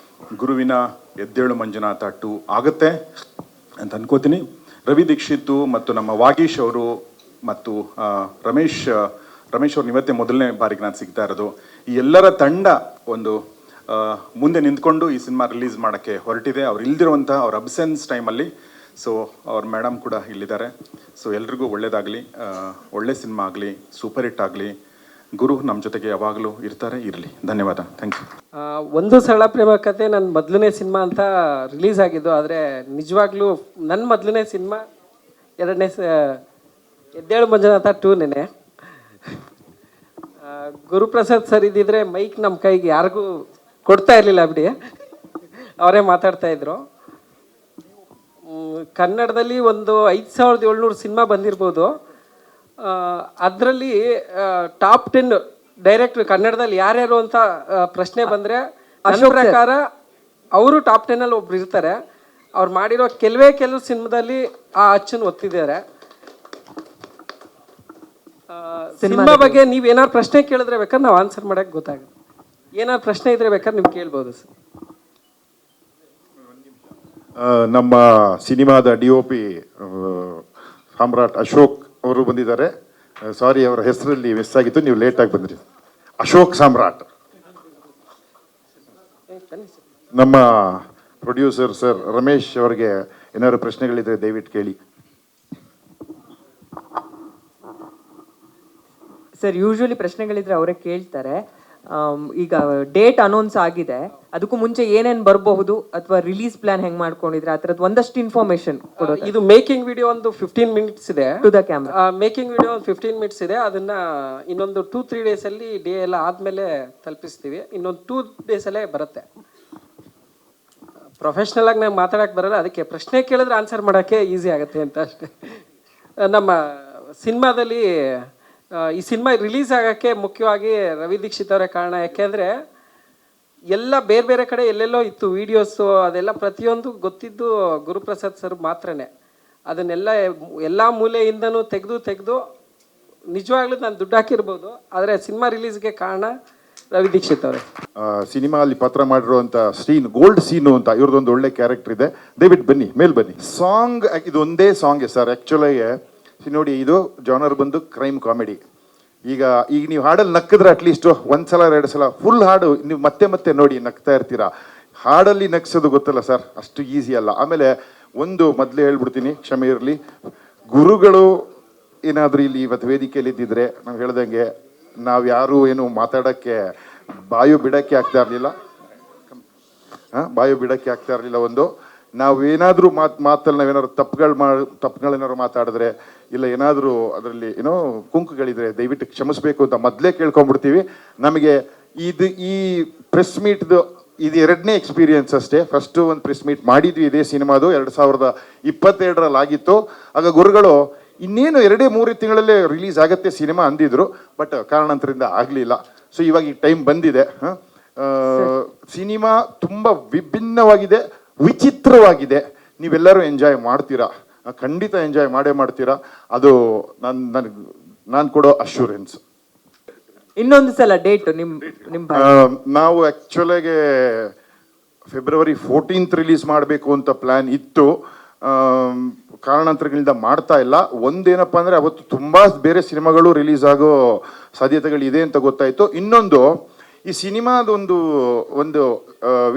ಗುರುವಿನ ಎದ್ದೇಳು ಮಂಜುನಾಥ 2 ಆಗುತ್ತೆ ಅಂತ ಅನ್ಕೋತೀನಿ. ರವಿ ದೀಕ್ಷಿತ್ ಮತ್ತು ನಮ್ಮ ವಾಗೀಶ್ ಅವರು ಮತ್ತು ರಮೇಶ್ ಅವ್ರನ್ನ ಇವತ್ತೇ ಮೊದಲನೇ ಬಾರಿಗೆ ನಾನು ಸಿಗ್ತಾ ಇರೋದು. ಈ ಎಲ್ಲರ ತಂಡ ಒಂದು ಮುಂದೆ ನಿಂತ್ಕೊಂಡು ಈ ಸಿನಿಮಾ ರಿಲೀಸ್ ಮಾಡೋಕ್ಕೆ ಹೊರಟಿದೆ. ಅವ್ರು ಇಲ್ದಿರುವಂಥ ಅವ್ರ ಅಬ್ಸೆನ್ಸ್ ಟೈಮಲ್ಲಿ. ಸೊ ಅವ್ರ ಮೇಡಮ್ ಕೂಡ ಇಲ್ಲಿದ್ದಾರೆ. ಸೊ ಎಲ್ರಿಗೂ ಒಳ್ಳೇದಾಗಲಿ, ಒಳ್ಳೆ ಸಿನಿಮಾ ಆಗಲಿ, ಸೂಪರ್ ಹಿಟ್ ಆಗಲಿ. ಗುರು ನಮ್ಮ ಜೊತೆಗೆ ಯಾವಾಗಲೂ ಇರ್ತಾರೆ, ಇರಲಿ. ಧನ್ಯವಾದ, ಥ್ಯಾಂಕ್ ಯು. ಒಂದು ಸರಳ ಪ್ರೇಮ ಕಥೆ ನನ್ನ ಮೊದಲನೇ ಸಿನಿಮಾ ಅಂತ ರಿಲೀಸ್ ಆಗಿದ್ದು. ಆದರೆ ನಿಜವಾಗ್ಲೂ ನನ್ನ ಮೊದಲನೇ ಸಿನಿಮಾ ಎದ್ದೇಳು ಮಂಜುನಾಥ 2 ನೆನೆ. ಗುರುಪ್ರಸಾದ್ ಸರ್ ಇದ್ದಿದ್ರೆ ಮೈಕ್ ನಮ್ಮ ಕೈಗೆ ಯಾರಿಗೂ ಕೊಡ್ತಾ ಇರಲಿಲ್ಲ, ಬಿಡಿ, ಅವರೇ ಮಾತಾಡ್ತಾ ಇದ್ರು. ಕನ್ನಡದಲ್ಲಿ ಒಂದು 5700 ಸಿನಿಮಾ ಬಂದಿರ್ಬೋದು. ಅದರಲ್ಲಿ ಟಾಪ್ 10 ಡೈರೆಕ್ಟ್ರು ಕನ್ನಡದಲ್ಲಿ ಯಾರ್ಯಾರು ಅಂತ ಪ್ರಶ್ನೆ ಬಂದರೆ ನನ್ನ ಪ್ರಕಾರ ಅವರು ಟಾಪ್ 10 ಒಬ್ರು ಇರ್ತಾರೆ. ಅವ್ರು ಮಾಡಿರೋ ಕೆಲವು ಸಿನಿಮಾದಲ್ಲಿ ಆ ಅಚ್ಚನ್ನು ಒತ್ತಿದ್ದಾರೆ. ಸಿನಿಮಾ ಬಗ್ಗೆ ನೀವು ಏನಾದ್ರು ಪ್ರಶ್ನೆ ಕೇಳಿದ್ರೆ ಬೇಕಾದ್ರೆ ನಾವು ಆನ್ಸರ್ ಮಾಡೋಕ್ಕೆ ಗೊತ್ತಾಗುತ್ತೆ. ಏನಾದ್ರು ಪ್ರಶ್ನೆ ಇದ್ರೆ ಬೇಕಾದ್ರೆ ನೀವು ಕೇಳ್ಬೋದು ಸರ್. ನಮ್ಮ ಸಿನಿಮಾದ DOP ಸಾಮ್ರಾಟ್ ಅಶೋಕ್ ಅವರು ಬಂದಿದ್ದಾರೆ. ಸಾರಿ, ಅವರ ಹೆಸರಲ್ಲಿ ಮಿಸ್ ಆಗಿತ್ತು, ನೀವು ಲೇಟಾಗಿ ಬಂದ್ರಿ. ಅಶೋಕ್ ಸಾಮ್ರಾಟ್. ನಮ್ಮ ಪ್ರೊಡ್ಯೂಸರ್ ಸರ್ ರಮೇಶ್ ಅವರಿಗೆ ಏನಾದ್ರು ಪ್ರಶ್ನೆಗಳಿದ್ರೆ ದಯವಿಟ್ಟು ಕೇಳಿ. ಸರ್, ಯೂಶ್ವಲಿ ಪ್ರಶ್ನೆಗಳಿದ್ರೆ ಅವರೇ ಕೇಳ್ತಾರೆ. ಈಗ ಡೇಟ್ ಅನೌನ್ಸ್ ಆಗಿದೆ, ಅದಕ್ಕೂ ಮುಂಚೆ ಏನೇನು ಬರಬಹುದು ಅಥವಾ ರಿಲೀಸ್ ಪ್ಲಾನ್ ಹೆಂಗ್ ಮಾಡ್ಕೊಂಡಿದ್ರೆ ಆ ಥರದ್ದು ಒಂದಷ್ಟು ಇನ್ಫಾರ್ಮೇಶನ್ ಕೊಡೋದು. ಇದು ಮೇಕಿಂಗ್ ವಿಡಿಯೋ ಒಂದು 15 ಮಿನಿಟ್ಸ್ ಇದೆ. To the camera making video ಒಂದು 15 ಮಿನಿಟ್ಸ್ ಇದೆ. ಅದನ್ನ ಇನ್ನೊಂದು 2-3 ಡೇಸಲ್ಲಿ ಡೇ ಎಲ್ಲ ಆದಮೇಲೆ ತಲುಪಿಸ್ತೀವಿ. ಇನ್ನೊಂದು 2 ಡೇಸಲ್ಲೇ ಬರುತ್ತೆ. ಪ್ರೊಫೆಷ್ನಲ್ ಆಗಿ ನಂಗೆ ಮಾತಾಡಕ್ಕೆ ಬರಲ್ಲ, ಅದಕ್ಕೆ ಪ್ರಶ್ನೆ ಕೇಳಿದ್ರೆ ಆನ್ಸರ್ ಮಾಡೋಕ್ಕೆ ಈಸಿ ಆಗುತ್ತೆ ಅಂತ ಅಷ್ಟೇ. ನಮ್ಮ ಸಿನಿಮಾದಲ್ಲಿ ಈ ಸಿನಿಮಾ ರಿಲೀಸ್ ಆಗೋಕ್ಕೆ ಮುಖ್ಯವಾಗಿ ರವಿ ದೀಕ್ಷಿತ್ ಅವರೇ ಕಾರಣ. ಯಾಕೆಂದರೆ ಎಲ್ಲ ಬೇರೆ ಬೇರೆ ಕಡೆ ಎಲ್ಲೆಲ್ಲೋ ಇತ್ತು ವೀಡಿಯೋಸು, ಅದೆಲ್ಲ ಪ್ರತಿಯೊಂದು ಗೊತ್ತಿದ್ದು ಗುರುಪ್ರಸಾದ್ ಸರ್ ಮಾತ್ರನೇ. ಅದನ್ನೆಲ್ಲ ಎಲ್ಲ ಮೂಲೆಯಿಂದನೂ ತೆಗೆದು ನಿಜವಾಗ್ಲೂ ನಾನು ದುಡ್ಡು ಹಾಕಿರ್ಬೋದು, ಆದರೆ ಸಿನಿಮಾ ರಿಲೀಸ್ಗೆ ಕಾರಣ ರವಿ ದೀಕ್ಷಿತ್ ಅವರೇ. ಸಿನಿಮಾ ಅಲ್ಲಿ ಪಾತ್ರ ಮಾಡಿರುವಂಥ ಸೀನ್, ಗೋಲ್ಡ್ ಸೀನು ಅಂತ ಇವ್ರದ್ದೊಂದು ಒಳ್ಳೆ ಕ್ಯಾರೆಕ್ಟರ್ ಇದೆ. ದಯವಿಟ್ಟು ಬನ್ನಿ, ಮೇಲ್ ಬನ್ನಿ. ಸಾಂಗ್ ಇದು ಒಂದೇ ಸಾಂಗ್ ಸರ್. ಆ್ಯಕ್ಚುಲಿ ನೋಡಿ, ಇದು ಜಾನರ್ ಬಂದು ಕ್ರೈಮ್ ಕಾಮಿಡಿ. ಈಗ ನೀವು ಹಾಡಲ್ಲಿ ನಕ್ಕಿದ್ರೆ ಅಟ್ಲೀಸ್ಟ್ 1 ಸಲ 2 ಸಲ ಫುಲ್ ಹಾಡು ನೀವು ಮತ್ತೆ ನೋಡಿ ನಗ್ತಾ ಇರ್ತೀರಾ. ಹಾಡಲ್ಲಿ ನಗ್ಸೋದು ಗೊತ್ತಲ್ಲ ಸರ್, ಅಷ್ಟು ಈಸಿ ಅಲ್ಲ. ಆಮೇಲೆ ಒಂದು ಮೊದಲೇ ಹೇಳ್ಬಿಡ್ತೀನಿ, ಕ್ಷಮೆ ಇರಲಿ, ಗುರುಗಳು ಏನಾದರೂ ಇಲ್ಲಿ ಇವತ್ತು ವೇದಿಕೆಯಲ್ಲಿ ಇದ್ದಿದ್ರೆ ನಾವು ಹೇಳ್ದಂಗೆ ನಾವು ಯಾರು ಏನು ಮಾತಾಡೋಕ್ಕೆ ಬಾಯು ಬಿಡೋಕ್ಕೆ ಆಗ್ತಾ ಇರಲಿಲ್ಲ. ಬಾಯು ಬಿಡೋಕ್ಕೆ ಆಗ್ತಾ ಇರಲಿಲ್ಲ. ಒಂದು ನಾವೇನಾದರೂ ಮಾತಲ್ಲಿ ನಾವೇನಾದ್ರು ತಪ್ಪುಗಳೇನಾದ್ರು ಮಾತಾಡಿದ್ರೆ, ಇಲ್ಲ ಏನಾದರೂ ಅದರಲ್ಲಿ ಏನೋ ಕುಂಕುಗಳಿದ್ರೆ ದಯವಿಟ್ಟು ಕ್ಷಮಿಸ್ಬೇಕು ಅಂತ ಮೊದಲೇ ಕೇಳ್ಕೊಂಡ್ಬಿಡ್ತೀವಿ. ನಮಗೆ ಈ ಪ್ರೆಸ್ ಮೀಟ್ದು ಇದು 2ನೇ ಎಕ್ಸ್ಪೀರಿಯನ್ಸ್ ಅಷ್ಟೇ. ಫಸ್ಟು ಒಂದು ಪ್ರೆಸ್ ಮೀಟ್ ಮಾಡಿದ್ವಿ ಇದೇ ಸಿನಿಮಾದು 2022ರಲ್ಲಿ ಆಗಿತ್ತು. ಆಗ ಗುರುಗಳು ಇನ್ನೇನು 2-3 ತಿಂಗಳಲ್ಲೇ ರಿಲೀಸ್ ಆಗುತ್ತೆ ಸಿನಿಮಾ ಅಂದಿದ್ರು, ಬಟ್ ಕಾರಣಾಂತರದಿಂದ ಆಗಲಿಲ್ಲ. ಸೊ ಇವಾಗ ಈ ಟೈಮ್ ಬಂದಿದೆ. ಸಿನಿಮಾ ತುಂಬ ವಿಭಿನ್ನವಾಗಿದೆ, ವಿಚಿತ್ರವಾಗಿದೆ. ನೀವೆಲ್ಲರೂ ಎಂಜಾಯ್ ಮಾಡ್ತೀರಾ, ಖಂಡಿತ ಎಂಜಾಯ್ ಮಾಡೇ ಮಾಡ್ತೀರಾ. ಅದು ನಾನು ಕೊಡೋ ಅಶ್ಯೂರೆನ್ಸ್. ಇನ್ನೊಂದು ಸಲ ಡೇಟ್ ನಿಮ್ಮ ನಾವು ಆ್ಯಕ್ಚುಲಾಗೆ ಫೆಬ್ರವರಿ 14th ರಿಲೀಸ್ ಮಾಡಬೇಕು ಅಂತ ಪ್ಲ್ಯಾನ್ ಇತ್ತು. ಕಾರಣಾಂತರಗಳಿಂದ ಮಾಡ್ತಾ ಇಲ್ಲ. ಒಂದೇನಪ್ಪ ಅಂದರೆ ಅವತ್ತು ತುಂಬ ಬೇರೆ ಸಿನಿಮಾಗಳು ರಿಲೀಸ್ ಆಗೋ ಸಾಧ್ಯತೆಗಳಿದೆ ಅಂತ ಗೊತ್ತಾಯಿತು. ಇನ್ನೊಂದು, ಈ ಸಿನಿಮಾದೊಂದು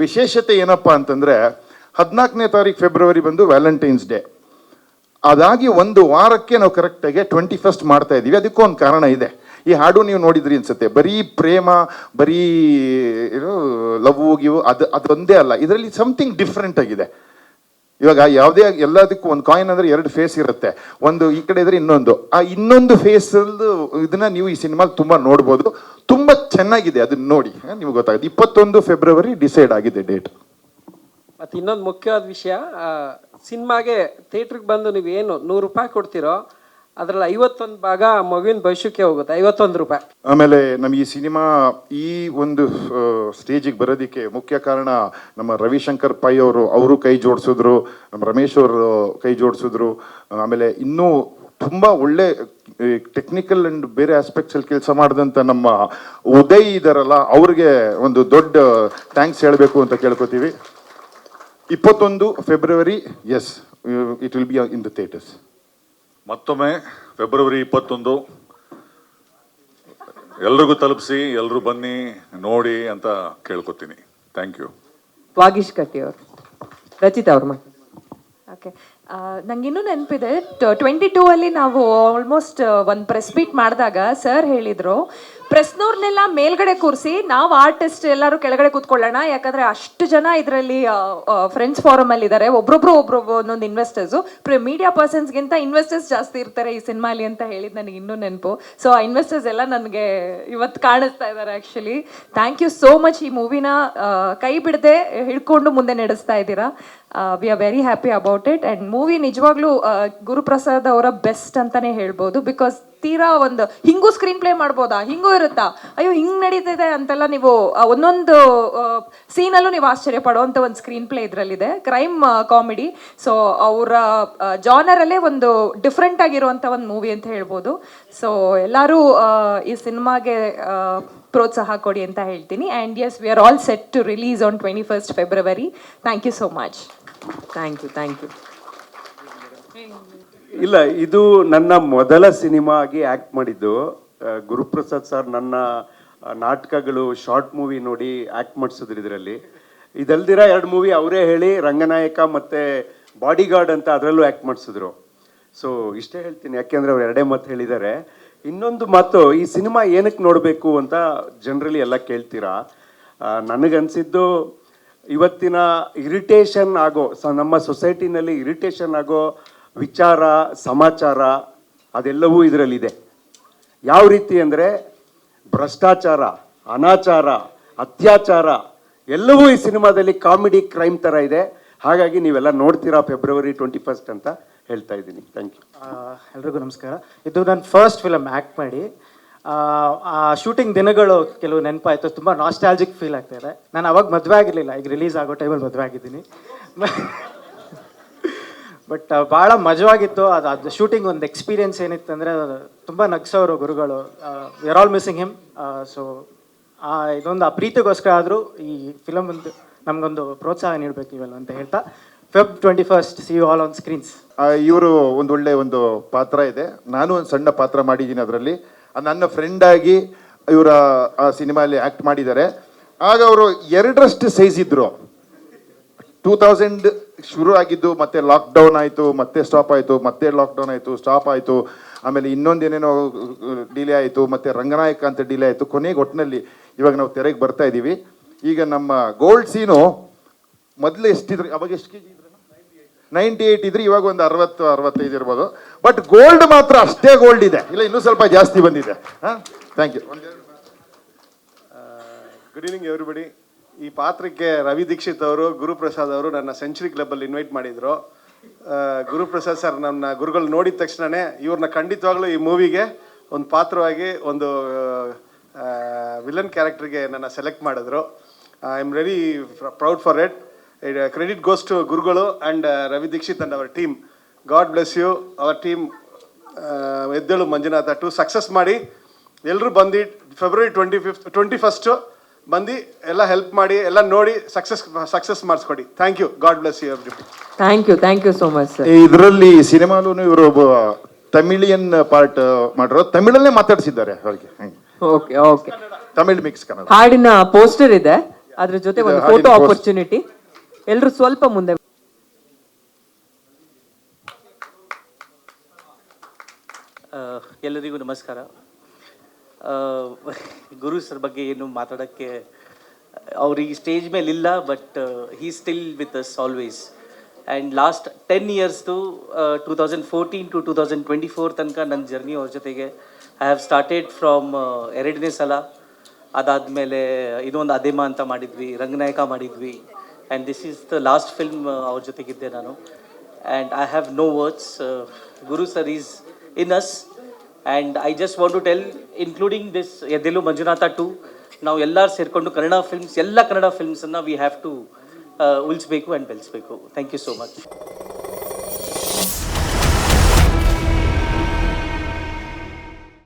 ವಿಶೇಷತೆ ಏನಪ್ಪ ಅಂತಂದರೆ 14ನೇ ತಾರೀಕು ಫೆಬ್ರವರಿ ಬಂದು ವ್ಯಾಲೆಂಟೈನ್ಸ್ ಡೇ. ಅದಾಗಿ 1 ವಾರಕ್ಕೆ ನಾವು ಕರೆಕ್ಟಾಗಿ 21st ಮಾಡ್ತಾ ಇದ್ದೀವಿ. ಅದಕ್ಕೂ ಒಂದು ಕಾರಣ ಇದೆ. ಈ ಹಾಡು ನೀವು ನೋಡಿದ್ರಿ ಅನ್ಸುತ್ತೆ, ಬರೀ ಪ್ರೇಮ, ಬರೀ ಏನು ಲವ್ ಗಿವ್ ಅದೊಂದೇ ಅಲ್ಲ, ಇದರಲ್ಲಿ ಸಮಥಿಂಗ್ ಡಿಫ್ರೆಂಟ್ ಆಗಿದೆ. ಇವಾಗ ಯಾವುದೇ ಎಲ್ಲದಕ್ಕೂ ಒಂದು ಕಾಯಿನ್ ಅಂದರೆ 2 ಫೇಸ್ ಇರುತ್ತೆ. ಒಂದು ಈ ಕಡೆ ಇದ್ರೆ ಇನ್ನೊಂದು, ಆ ಇನ್ನೊಂದು ಫೇಸಲ್ಲಿ ಇದನ್ನ ನೀವು ಈ ಸಿನಿಮಾಲ್ ತುಂಬ ನೋಡ್ಬೋದು. ತುಂಬ ಚೆನ್ನಾಗಿದೆ, ಅದನ್ನ ನೋಡಿ ನಿಮ್ಗೆ ಗೊತ್ತಾಗುತ್ತೆ. 21 ಫೆಬ್ರವರಿ ಡಿಸೈಡ್ ಆಗಿದೆ ಡೇಟ್. ಮತ್ತು ಇನ್ನೊಂದು ಮುಖ್ಯವಾದ ವಿಷಯ, ಸಿನಿಮಾಗೆ ಥಿಯೇಟ್ರಿಗೆ ಬಂದು ನೀವೇನು 100 ರೂಪಾಯಿ ಕೊಡ್ತೀರೋ ಅದರಲ್ಲಿ 51 ಭಾಗ ಮಗುವಿನ ಭವಿಷ್ಯಕ್ಕೆ ಹೋಗುತ್ತೆ, 51 ರೂಪಾಯಿ. ಆಮೇಲೆ ನಮ್ಗೆ ಈ ಸಿನಿಮಾ ಈ ಒಂದು ಸ್ಟೇಜಿಗೆ ಬರೋದಕ್ಕೆ ಮುಖ್ಯ ಕಾರಣ ನಮ್ಮ ರವಿಶಂಕರ್ ಪೈ ಅವರು ಕೈ ಜೋಡಿಸಿದ್ರು, ನಮ್ಮ ರಮೇಶ್ ಅವರು ಕೈ ಜೋಡಿಸಿದ್ರು. ಆಮೇಲೆ ಇನ್ನೂ ತುಂಬ ಒಳ್ಳೆ ಟೆಕ್ನಿಕಲ್ ಆ್ಯಂಡ್ ಬೇರೆ ಆಸ್ಪೆಕ್ಟ್ಸಲ್ಲಿ ಕೆಲಸ ಮಾಡಿದಂಥ ನಮ್ಮ ಉದಯ್ ಇದಾರಲ್ಲ, ಅವ್ರಿಗೆ ಒಂದು ದೊಡ್ಡ ಥ್ಯಾಂಕ್ಸ್ ಹೇಳಬೇಕು ಅಂತ ಕೇಳ್ಕೊತೀವಿ. 21 February, yes, it will be in the theatres. ಮತ್ತೊಮ್ಮೆ ಫೆಬ್ರವರಿ 21 ಎಲ್ರಿಗೂ ತಲುಪಿಸಿ, ಎಲ್ಲರೂ ಬನ್ನಿ ನೋಡಿ ಅಂತ ಕೇಳ್ಕೊತೀನಿ. Thank you. ವಾಗೀಶ್ ಕಟ್ಟಿ ಅವರು, ರಚಿತಾ ಅವ್ರ ಮಗ. ಓಕೆ, ನಂಗಿನ್ನೂ ನೆನಪಿದೆ 22 ಅಲ್ಲಿ ನಾವು ಆಲ್ಮೋಸ್ಟ್ ಒಂದು ಪ್ರೆಸ್ ಮೀಟ್ ಮಾಡಿದಾಗ ಸರ್ ಹೇಳಿದ್ರು, ಪ್ರೆಸ್ನವ್ರನ್ನೆಲ್ಲ ಮೇಲ್ಗಡೆ ಕೂರಿಸಿ ನಾವು ಆರ್ಟಿಸ್ಟ್ ಎಲ್ಲರೂ ಕೆಳಗಡೆ ಕೂತ್ಕೊಳ್ಳೋಣ, ಯಾಕಂದ್ರೆ ಅಷ್ಟು ಜನ ಇದರಲ್ಲಿ ಫ್ರೆಂಡ್ಸ್ ಫಾರಮ್ ಅಲ್ಲಿ ಇದ್ದಾರೆ, ಒಬ್ರೊಬ್ರು ಒಂದೊಂದು ಇನ್ವೆಸ್ಟರ್ಸು, ಮೀಡಿಯಾ ಪರ್ಸನ್ಸ್ಗಿಂತ ಇನ್ವೆಸ್ಟರ್ಸ್ ಜಾಸ್ತಿ ಇರ್ತಾರೆ ಈ ಸಿನಿಮಾಲಿ ಅಂತ ಹೇಳಿದ್ ನನಗೆ ಇನ್ನೂ ನೆನಪು. ಸೊ ಆ ಇನ್ವೆಸ್ಟರ್ಸ್ ಎಲ್ಲ ನನಗೆ ಇವತ್ತು ಕಾಣಿಸ್ತಾ ಇದ್ದಾರೆ. Actually thank you so much. ಈ ಮೂವಿನ ಕೈ ಬಿಡದೆ ಹಿಡ್ಕೊಂಡು ಮುಂದೆ ನಡೆಸ್ತಾ ಇದ್ದೀರಾ. We are very happy about it. And movie ನಿಜವಾಗ್ಲೂ ಗುರುಪ್ರಸಾದ್ ಅವರ ಬೆಸ್ಟ್ ಅಂತಾನೆ ಹೇಳ್ಬೋದು. ಬಿಕಾಸ್ ತೀರಾ ಒಂದು ಹಿಂಗೂ ಸ್ಕ್ರೀನ್ ಪ್ಲೇ ಮಾಡ್ಬೋದಾ, ಹಿಂಗೂ ಇರುತ್ತಾ, ಅಯ್ಯೋ ಹಿಂಗೆ ನಡೀತಿದೆ ಅಂತೆಲ್ಲ ನೀವು ಒಂದೊಂದು ಸೀನಲ್ಲೂ ನೀವು ಆಶ್ಚರ್ಯ ಪಡುವಂಥ ಒಂದು ಸ್ಕ್ರೀನ್ ಪ್ಲೇ ಇದರಲ್ಲಿದೆ. ಕ್ರೈಮ್ ಕಾಮಿಡಿ, ಸೊ ಅವರ ಜಾನರಲ್ಲೇ ಒಂದು ಡಿಫ್ರೆಂಟ್ ಆಗಿರುವಂಥ ಒಂದು ಮೂವಿ ಅಂತ ಹೇಳ್ಬೋದು. ಸೊ ಎಲ್ಲರೂ ಈ ಸಿನಿಮಾಗೆ ಪ್ರೋತ್ಸಾಹ ಕೊಡಿ ಅಂತ ಹೇಳ್ತೀನಿ. And yes, we are all set to release on 21st February. Thank you so much. Thank you. ಇಲ್ಲ, ಇದು ನನ್ನ ಮೊದಲ ಸಿನಿಮಾ ಆಗಿ ಆ್ಯಕ್ಟ್ ಮಾಡಿದ್ದು. ಗುರುಪ್ರಸಾದ್ ಸರ್ ನನ್ನ ನಾಟಕಗಳು, ಶಾರ್ಟ್ ಮೂವಿ ನೋಡಿ ಆ್ಯಕ್ಟ್ ಮಾಡಿಸಿದ್ರು ಇದರಲ್ಲಿ. ಇದಲ್ದಿರ 2 ಮೂವಿ ಅವರೇ ಹೇಳಿ, ರಂಗನಾಯಕ ಮತ್ತು ಬಾಡಿಗಾರ್ಡ್ ಅಂತ ಅದರಲ್ಲೂ ಆ್ಯಕ್ಟ್ ಮಾಡಿಸಿದ್ರು. ಸೊ ಇಷ್ಟೇ ಹೇಳ್ತೀನಿ, ಯಾಕೆಂದರೆ ಅವ್ರು 2 ಮಾತು ಹೇಳಿದ್ದಾರೆ. ಇನ್ನೊಂದು ಮಾತು, ಈ ಸಿನಿಮಾ ಏನಕ್ಕೆ ನೋಡಬೇಕು ಅಂತ ಜನರಲಿ ಎಲ್ಲ ಕೇಳ್ತೀರಾ. ನನಗನ್ಸಿದ್ದು, ಇವತ್ತಿನ ಇರಿಟೇಷನ್ ಆಗೋ ನಮ್ಮ ಸೊಸೈಟಿನಲ್ಲಿ ಇರಿಟೇಷನ್ ಆಗೋ ವಿಚಾರ, ಸಮಾಚಾರ ಅದೆಲ್ಲವೂ ಇದರಲ್ಲಿದೆ. ಯಾವ ರೀತಿ ಅಂದರೆ ಭ್ರಷ್ಟಾಚಾರ, ಅನಾಚಾರ, ಅತ್ಯಾಚಾರ ಎಲ್ಲವೂ ಈ ಸಿನಿಮಾದಲ್ಲಿ ಕಾಮಿಡಿ ಕ್ರೈಮ್ ಥರ ಇದೆ. ಹಾಗಾಗಿ ನೀವೆಲ್ಲ ನೋಡ್ತೀರಾ ಫೆಬ್ರವರಿ 21 ಅಂತ ಹೇಳ್ತಾ ಇದ್ದೀನಿ. Thank you. ಎಲ್ರಿಗೂ ನಮಸ್ಕಾರ. ಇದು ನನ್ನ ಫಸ್ಟ್ ಫಿಲಮ್ ಆ್ಯಕ್ಟ್ ಮಾಡಿ. ಆ ಶೂಟಿಂಗ್ ದಿನಗಳು ಕೆಲವು ನೆನಪಾಯಿತು, ತುಂಬ ನಾಸ್ಟಾಲಜಿಕ್ ಫೀಲ್ ಆಗ್ತಾ ಇದೆ. ನಾನು ಅವಾಗ ಮದುವೆ ಆಗಿರಲಿಲ್ಲ, ಈಗ ರಿಲೀಸ್ ಆಗೋ ಟೈಮಲ್ಲಿ ಮದುವೆ ಆಗಿದ್ದೀನಿ. ಬಟ್ ಭಾಳ ಮಜವಾಗಿತ್ತು. ಅದು ಶೂಟಿಂಗ್ ಒಂದು ಎಕ್ಸ್ಪೀರಿಯನ್ಸ್ ಏನಿತ್ತು ಅಂದರೆ, ತುಂಬ ನಗ್ಸೋರು ಗುರುಗಳು. V are all missing him. So ಇದೊಂದು ಆ ಪ್ರೀತಿಗೋಸ್ಕರ ಆದರೂ ಈ ಫಿಲಮ್ ಒಂದು ನಮಗೊಂದು ಪ್ರೋತ್ಸಾಹ ನೀಡಬೇಕು ನೀವೆಲ್ಲ ಅಂತ ಹೇಳ್ತಾ, Feb 21st, see you all on screens. ಇವರು ಒಂದು ಪಾತ್ರ ಇದೆ, ನಾನು ಒಂದು ಸಣ್ಣ ಪಾತ್ರ ಮಾಡಿದ್ದೀನಿ ಅದರಲ್ಲಿ. ನನ್ನ ಫ್ರೆಂಡ್ ಆಗಿ ಇವರ ಆ ಸಿನಿಮಾಲಿ ಆ್ಯಕ್ಟ್ ಮಾಡಿದ್ದಾರೆ. ಆಗ ಅವರು 2ರಷ್ಟು ಸೈಜ್ ಇದ್ದರು. 2000 ಶುರು ಆಗಿದ್ದು, ಮತ್ತೆ ಲಾಕ್ಡೌನ್ ಆಯಿತು, ಮತ್ತೆ ಸ್ಟಾಪ್ ಆಯಿತು, ಮತ್ತೆ ಲಾಕ್ಡೌನ್ ಆಯಿತು, ಸ್ಟಾಪ್ ಆಯಿತು. ಆಮೇಲೆ ಇನ್ನೊಂದೇನೇನೋ ಡಿಲೇ ಆಯಿತು, ಮತ್ತೆ ರಂಗನಾಯಕ ಅಂತ ಡಿಲೇ ಆಯಿತು. ಕೊನೆಗೆ ಒಟ್ಟಿನಲ್ಲಿ ಇವಾಗ ನಾವು ತೆರೆಗೆ ಬರ್ತಾ ಇದ್ದೀವಿ. ಈಗ ನಮ್ಮ ಗೋಲ್ಡ್ ಸೀನು ಮೊದಲು ಎಷ್ಟಿದ್ರು ಅವಾಗ ಎಷ್ಟು ಕೆ ಜಿ ಇದ್ರು? 98 ಇದ್ರೆ ಇವಾಗ ಒಂದು 60-65 ಇರ್ಬೋದು. ಬಟ್ ಗೋಲ್ಡ್ ಮಾತ್ರ ಅಷ್ಟೇ ಗೋಲ್ಡ್ ಇದೆ, ಇಲ್ಲ ಇನ್ನೂ ಸ್ವಲ್ಪ ಜಾಸ್ತಿ ಬಂದಿದೆ. ಹಾಂ, thank you. Good evening everybody. ಈ ಪಾತ್ರಕ್ಕೆ ರವಿ ದೀಕ್ಷಿತ್ ಅವರು, ಗುರುಪ್ರಸಾದ್ ಅವರು ನನ್ನ ಸೆಂಚುರಿ ಕ್ಲಬ್ಬಲ್ಲಿ ಇನ್ವೈಟ್ ಮಾಡಿದರು. ಗುರುಪ್ರಸಾದ್ ಸರ್ ನನ್ನ ಗುರುಗಳು ನೋಡಿದ ತಕ್ಷಣವೇ ಇವ್ರನ್ನ ಖಂಡಿತವಾಗ್ಲೂ ಈ ಮೂವಿಗೆ ಒಂದು ಪಾತ್ರವಾಗಿ ಒಂದು ವಿಲನ್ ಕ್ಯಾರೆಕ್ಟರ್ಗೆ ನನ್ನ ಸೆಲೆಕ್ಟ್ ಮಾಡಿದ್ರು. I am very proud for it. Credit goes to ಗುರುಗಳು and Ravi Dixit and our team. God bless you. Our team Eddelu Manjunatha 2 success ಮಾಡಿ ಎಲ್ಲರೂ ಬಂದು February 21 ಬಂದು ಎಲ್ಲ ಹೆಲ್ಪ್ ಮಾಡಿ ಎಲ್ಲ ನೋಡಿ ಸಕ್ಸಸ್ ಮಾಡಿಸ್ಕೊಡಿ. Thank you. God bless you everybody. Thank you so much sir. ಇದರಲ್ಲಿ ಸಿನಿಮಾಲು ಇವರು ತಮಿಳಿಯನ್ ಪಾರ್ಟ್ ಮಾಡಿರೋ, ತಮಿಳಲ್ಲೇ ಮಾತಾಡಿಸಿದ್ದಾರೆ ಅವ್ರಿಗೆ. Okay okay. Tamil mix Kannada. ಹಾಡಿನ ಪೋಸ್ಟರ್ ಇದೆ, ಅದ್ರ ಜೊತೆ ಇದು ಒಂದು ಹಾಡಿನ ಫೋಟೋ poster. ಆಪರ್ಚುನಿಟಿ. ಎಲ್ಲರೂ ಸ್ವಲ್ಪ ಮುಂದೆ. ಎಲ್ಲರಿಗೂ ನಮಸ್ಕಾರ. ಗುರು ಸರ್ ಬಗ್ಗೆ ಏನು ಮಾತಾಡೋಕ್ಕೆ ಅವ್ರಿಗೆ ಸ್ಟೇಜ್ ಮೇಲೆ ಇಲ್ಲ, but he still with us always. And last 10 ಇಯರ್ಸ್ದು 2014 to 2024 ತನಕ ನನ್ನ ಜರ್ನಿ ಅವ್ರ ಜೊತೆಗೆ. ಐ ಹ್ಯಾವ್ ಸ್ಟಾರ್ಟೆಡ್ ಫ್ರಮ್ 2ನೇ ಸಲ, ಅದಾದಮೇಲೆ ಇನ್ನೊಂದು ಅದೇಮ ಅಂತ ಮಾಡಿದ್ವಿ, ರಂಗನಾಯಕ ಮಾಡಿದ್ವಿ, and this is the last film ಅವ್ರ ಜೊತೆಗಿದ್ದೆ ನಾನು. And I have no words. Guru sir is in us. And I just want to tell, including this Eddelu Manjunatha 2, ನಾವು ಎಲ್ಲರೂ ಸೇರಿಕೊಂಡು ಎಲ್ಲ ಕನ್ನಡ ಫಿಲ್ಮ್ಸನ್ನು ವಿ ಹ್ಯಾವ್ ಟು ಉಳಿಸ್ಬೇಕು ಆ್ಯಂಡ್ ಬೆಳೆಸಬೇಕು. Thank you so much.